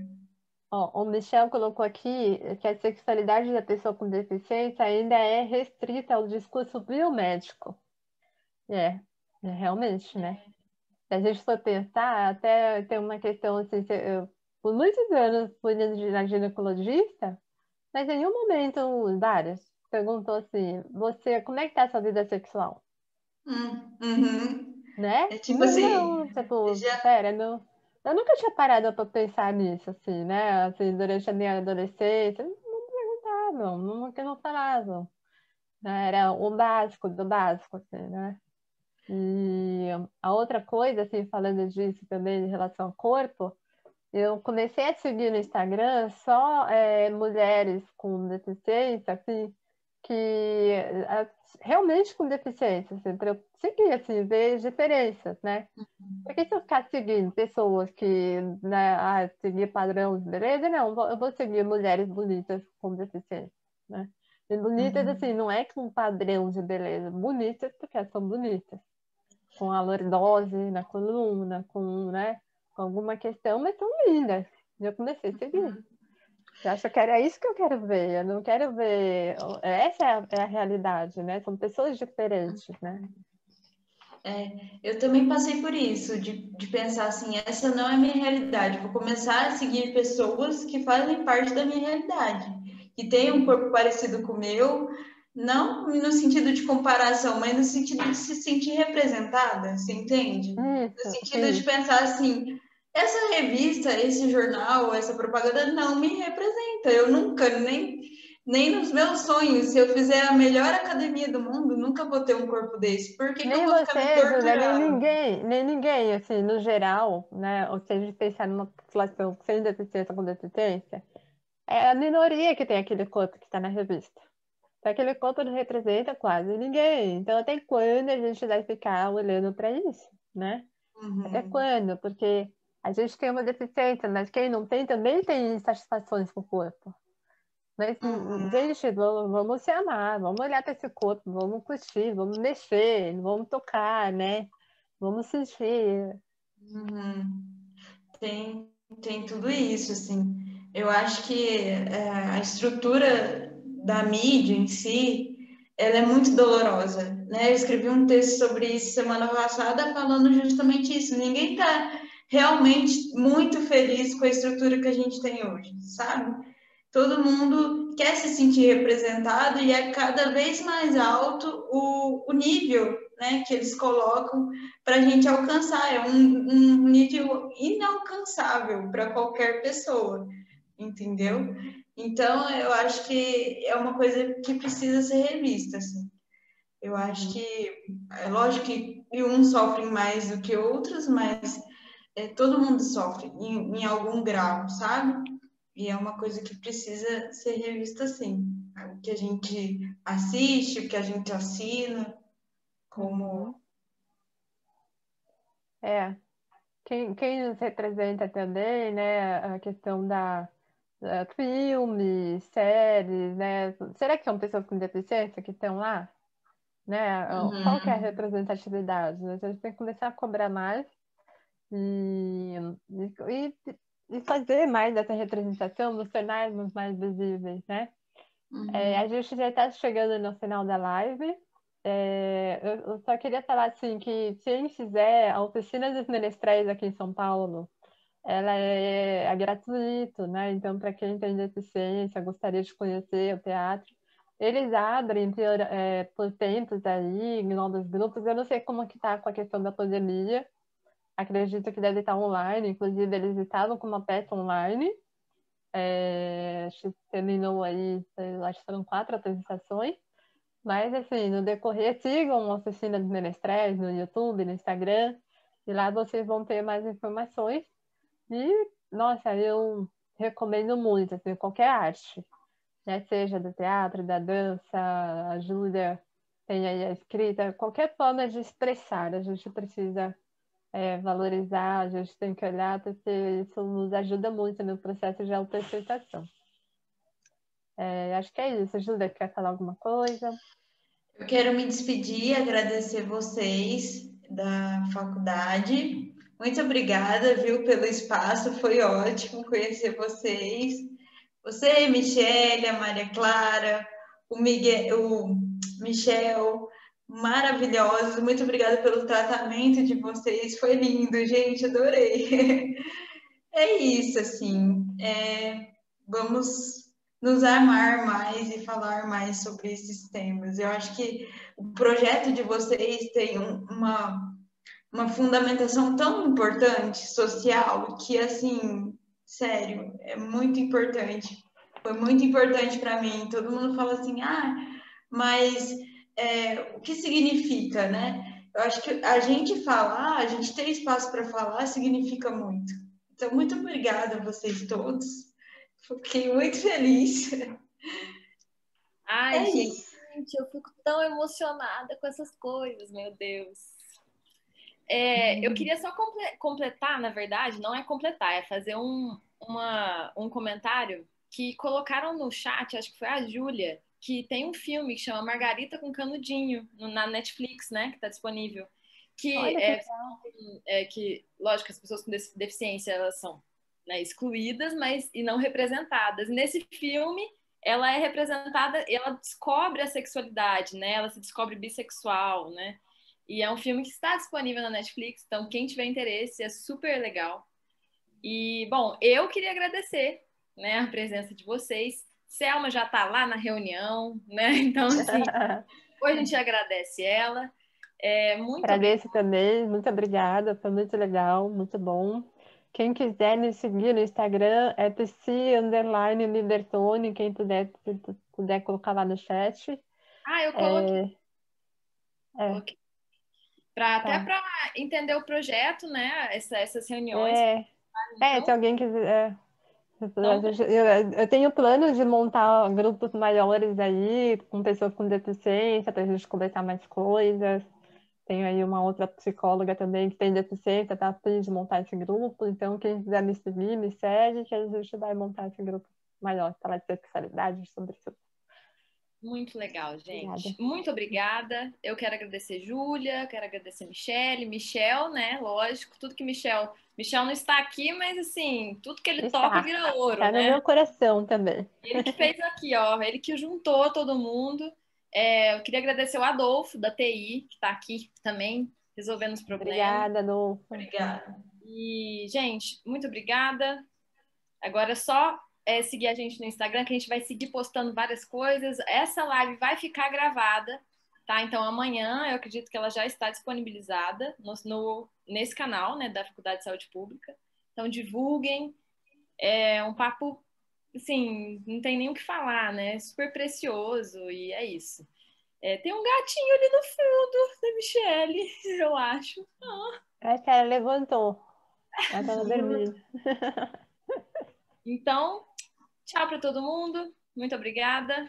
Ó, o Michel colocou aqui que a sexualidade da pessoa com deficiência ainda é restrita ao discurso biomédico. Realmente, né? Se a gente for pensar, até tem uma questão assim, eu, por muitos anos fui na ginecologista, mas em nenhum momento, várias, perguntou assim, você, como é que tá a sua vida sexual? Né? É tipo Não, assim, não, tipo, já pera, não. Eu nunca tinha parado para pensar nisso, assim, né? Assim, durante a minha adolescência, não perguntavam, nunca não falavam. Né? Era o básico do básico, assim, né? E a outra coisa, assim, falando disso também em relação ao corpo, eu comecei a seguir no Instagram só mulheres com deficiência, assim, que realmente com deficiência, assim, para eu seguir, assim, ver diferenças, né? Porque se eu ficar seguindo pessoas que, né, seguir padrão de beleza, não, eu vou seguir mulheres bonitas com deficiência, né? E bonitas, assim, não é com padrão de beleza, bonitas porque elas são bonitas, com a lordose na coluna, com, né, com alguma questão, mas são lindas. Já comecei a seguir. Eu acho que era isso que eu quero ver. Eu não quero ver. Essa é a realidade, né? São pessoas diferentes, né? Eu também passei por isso, de pensar assim, essa não é a minha realidade. Vou começar a seguir pessoas que fazem parte da minha realidade, que têm um corpo parecido com o meu, não no sentido de comparação, mas no sentido de se sentir representada, você entende? No Isso, sentido de sim. pensar assim, essa revista, esse jornal, essa propaganda não me representa. Eu nunca, nem nos meus sonhos, se eu fizer a melhor academia do mundo, nunca vou ter um corpo desse. Por que que eu Nem vou ficar me você, Júlia, torturando? nem ninguém, assim, no geral, né? Ou se a gente pensar numa população sem deficiência com deficiência, é a minoria que tem aquele corpo que está na revista. Então, aquele corpo não representa quase ninguém. Então, até quando a gente vai ficar olhando para isso, né? Até Uhum, quando? Porque a gente tem uma deficiência, mas quem não tem também tem insatisfações com o corpo. Mas, uhum, gente, vamos se amar, vamos olhar para esse corpo, vamos curtir, vamos mexer, vamos tocar, né? Vamos sentir. uhum. Tem tudo isso, assim. Eu acho que a estrutura da mídia em si, ela é muito dolorosa, né? Eu escrevi um texto sobre isso semana passada falando justamente isso. Ninguém está realmente muito feliz com a estrutura que a gente tem hoje, sabe? Todo mundo quer se sentir representado e é cada vez mais alto o nível, né, que eles colocam para a gente alcançar. É um nível inalcançável para qualquer pessoa, entendeu? Então, eu acho que é uma coisa que precisa ser revista, assim. Eu acho Uhum. que, é lógico que uns sofrem mais do que outros, mas todo mundo sofre em algum grau, sabe? E é uma coisa que precisa ser revista sim. O que a gente assiste, o que a gente assina, como. Uhum. É, quem nos representa também, né? A questão da filmes, séries, né? Será que são pessoas com deficiência que estão lá? Né? Qual que é a Uhum, representatividade? A gente tem que começar a cobrar mais e, e, e fazer mais dessa representação, nos tornarmos mais visíveis, né? A uhum, gente já está chegando no final da live. Eu só queria falar assim que quem fizer a oficina dos menestréis aqui em São Paulo, ela é gratuito, né? Então, para quem tem deficiência, gostaria de conhecer o teatro, eles abrem por tempos aí, em novos grupos. Eu não sei como que está com a questão da pandemia. Acredito que deve estar online. Inclusive, eles estavam com uma peça online. Acho que terminou aí, acho que foram 4 apresentações. Mas, assim, no decorrer, sigam a Oficina dos Menestréis no YouTube, no Instagram. E lá vocês vão ter mais informações. E, nossa, eu recomendo muito, assim, qualquer arte, né? Seja do teatro, da dança, a Júlia tem aí a escrita, qualquer forma de expressar, a gente precisa valorizar, a gente tem que olhar, porque isso nos ajuda muito no processo de autoaceitação. Acho que é isso. Júlia, quer falar alguma coisa? Eu quero me despedir, agradecer vocês da faculdade. Muito obrigada, viu, pelo espaço, foi ótimo conhecer vocês. Você, Michele, a Maria Clara, o Miguel, o Michel, maravilhosos. Muito obrigada pelo tratamento de vocês, foi lindo, gente, adorei. É isso, assim, vamos nos amar mais e falar mais sobre esses temas. Eu acho que o projeto de vocês tem uma fundamentação tão importante, social, que, assim, sério, é muito importante. Foi muito importante para mim. Todo mundo fala assim, mas o que significa, né? Eu acho que a gente falar, a gente ter espaço para falar, significa muito. Então, muito obrigada a vocês todos. Fiquei muito feliz. Ai, É isso. gente, eu fico tão emocionada com essas coisas, meu Deus. Eu queria só completar, na verdade, não é completar, é fazer um comentário que colocaram no chat, acho que foi a Júlia, que tem um filme que chama Margarita com Canudinho, na Netflix, né, que está disponível. Que Olha que que, lógico, as pessoas com deficiência, elas são né, excluídas, mas e não representadas. Nesse filme, ela é representada, ela descobre a sexualidade, né? Ela se descobre bissexual, né? E é um filme que está disponível na Netflix, então quem tiver interesse é super legal. E, bom, eu queria agradecer, né, a presença de vocês. Selma já está lá na reunião, né? Então, assim, hoje a gente agradece ela. Muito Agradeço também, muito obrigada, foi muito legal, muito bom. Quem quiser me seguir no Instagram é pc_lidertone, quem puder colocar lá no chat. Eu coloquei. É, Até tá. para entender o projeto, né? Essas reuniões. Se alguém quiser. Então, Eu tenho planos de montar grupos maiores aí, com pessoas com deficiência, para a gente conversar mais coisas. Tenho aí uma outra psicóloga também que tem deficiência, tá a fim de montar esse grupo. Então, quem quiser me seguir, me segue, que a gente vai montar esse grupo maior, falar de sexualidade, sobre isso. muito legal, gente. Obrigada. Muito obrigada. Eu quero agradecer Júlia, quero agradecer Michel, né? Lógico, tudo que Michel não está aqui, mas assim, tudo que ele toca vira ouro, tá né? no meu coração também. Ele que fez aqui, ó, ele que juntou todo mundo. Eu queria agradecer o Adolfo, da TI, que está aqui também, resolvendo os problemas. Obrigada, Adolfo. Obrigada. E, gente, muito obrigada. Agora é só seguir a gente no Instagram, que a gente vai seguir postando várias coisas. Essa live vai ficar gravada, tá? Então amanhã eu acredito que ela já está disponibilizada nesse canal, né, da Faculdade de Saúde Pública. Então divulguem. É um papo, assim, não tem nem o que falar, né? Super precioso e é isso. Tem um gatinho ali no fundo da Michelle, eu acho. Ela levantou. Ela tá dormindo. Então, tchau para todo mundo. Muito obrigada.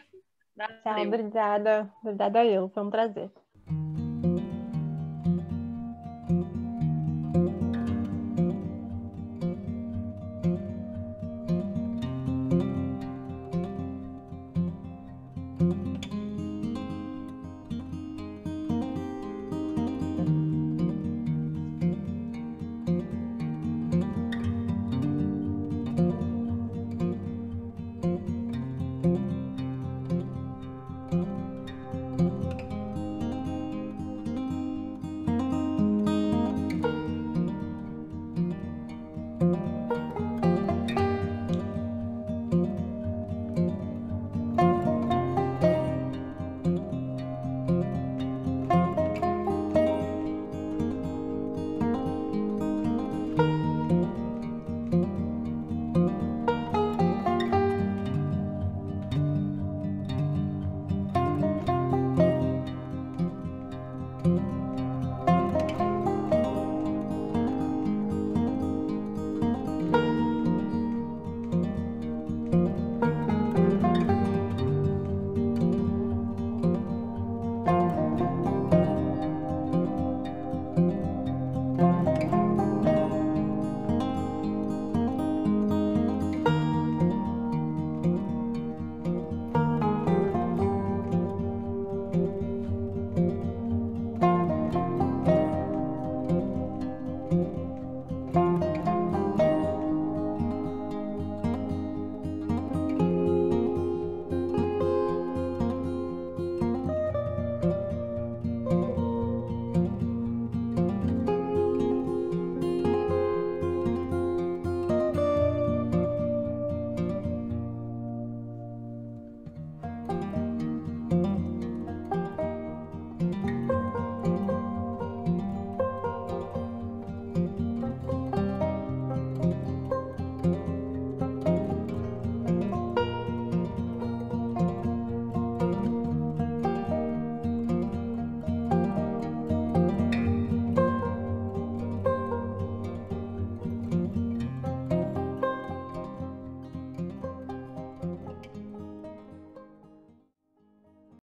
Tchau, Valeu. obrigada. Obrigada eu. Foi um prazer.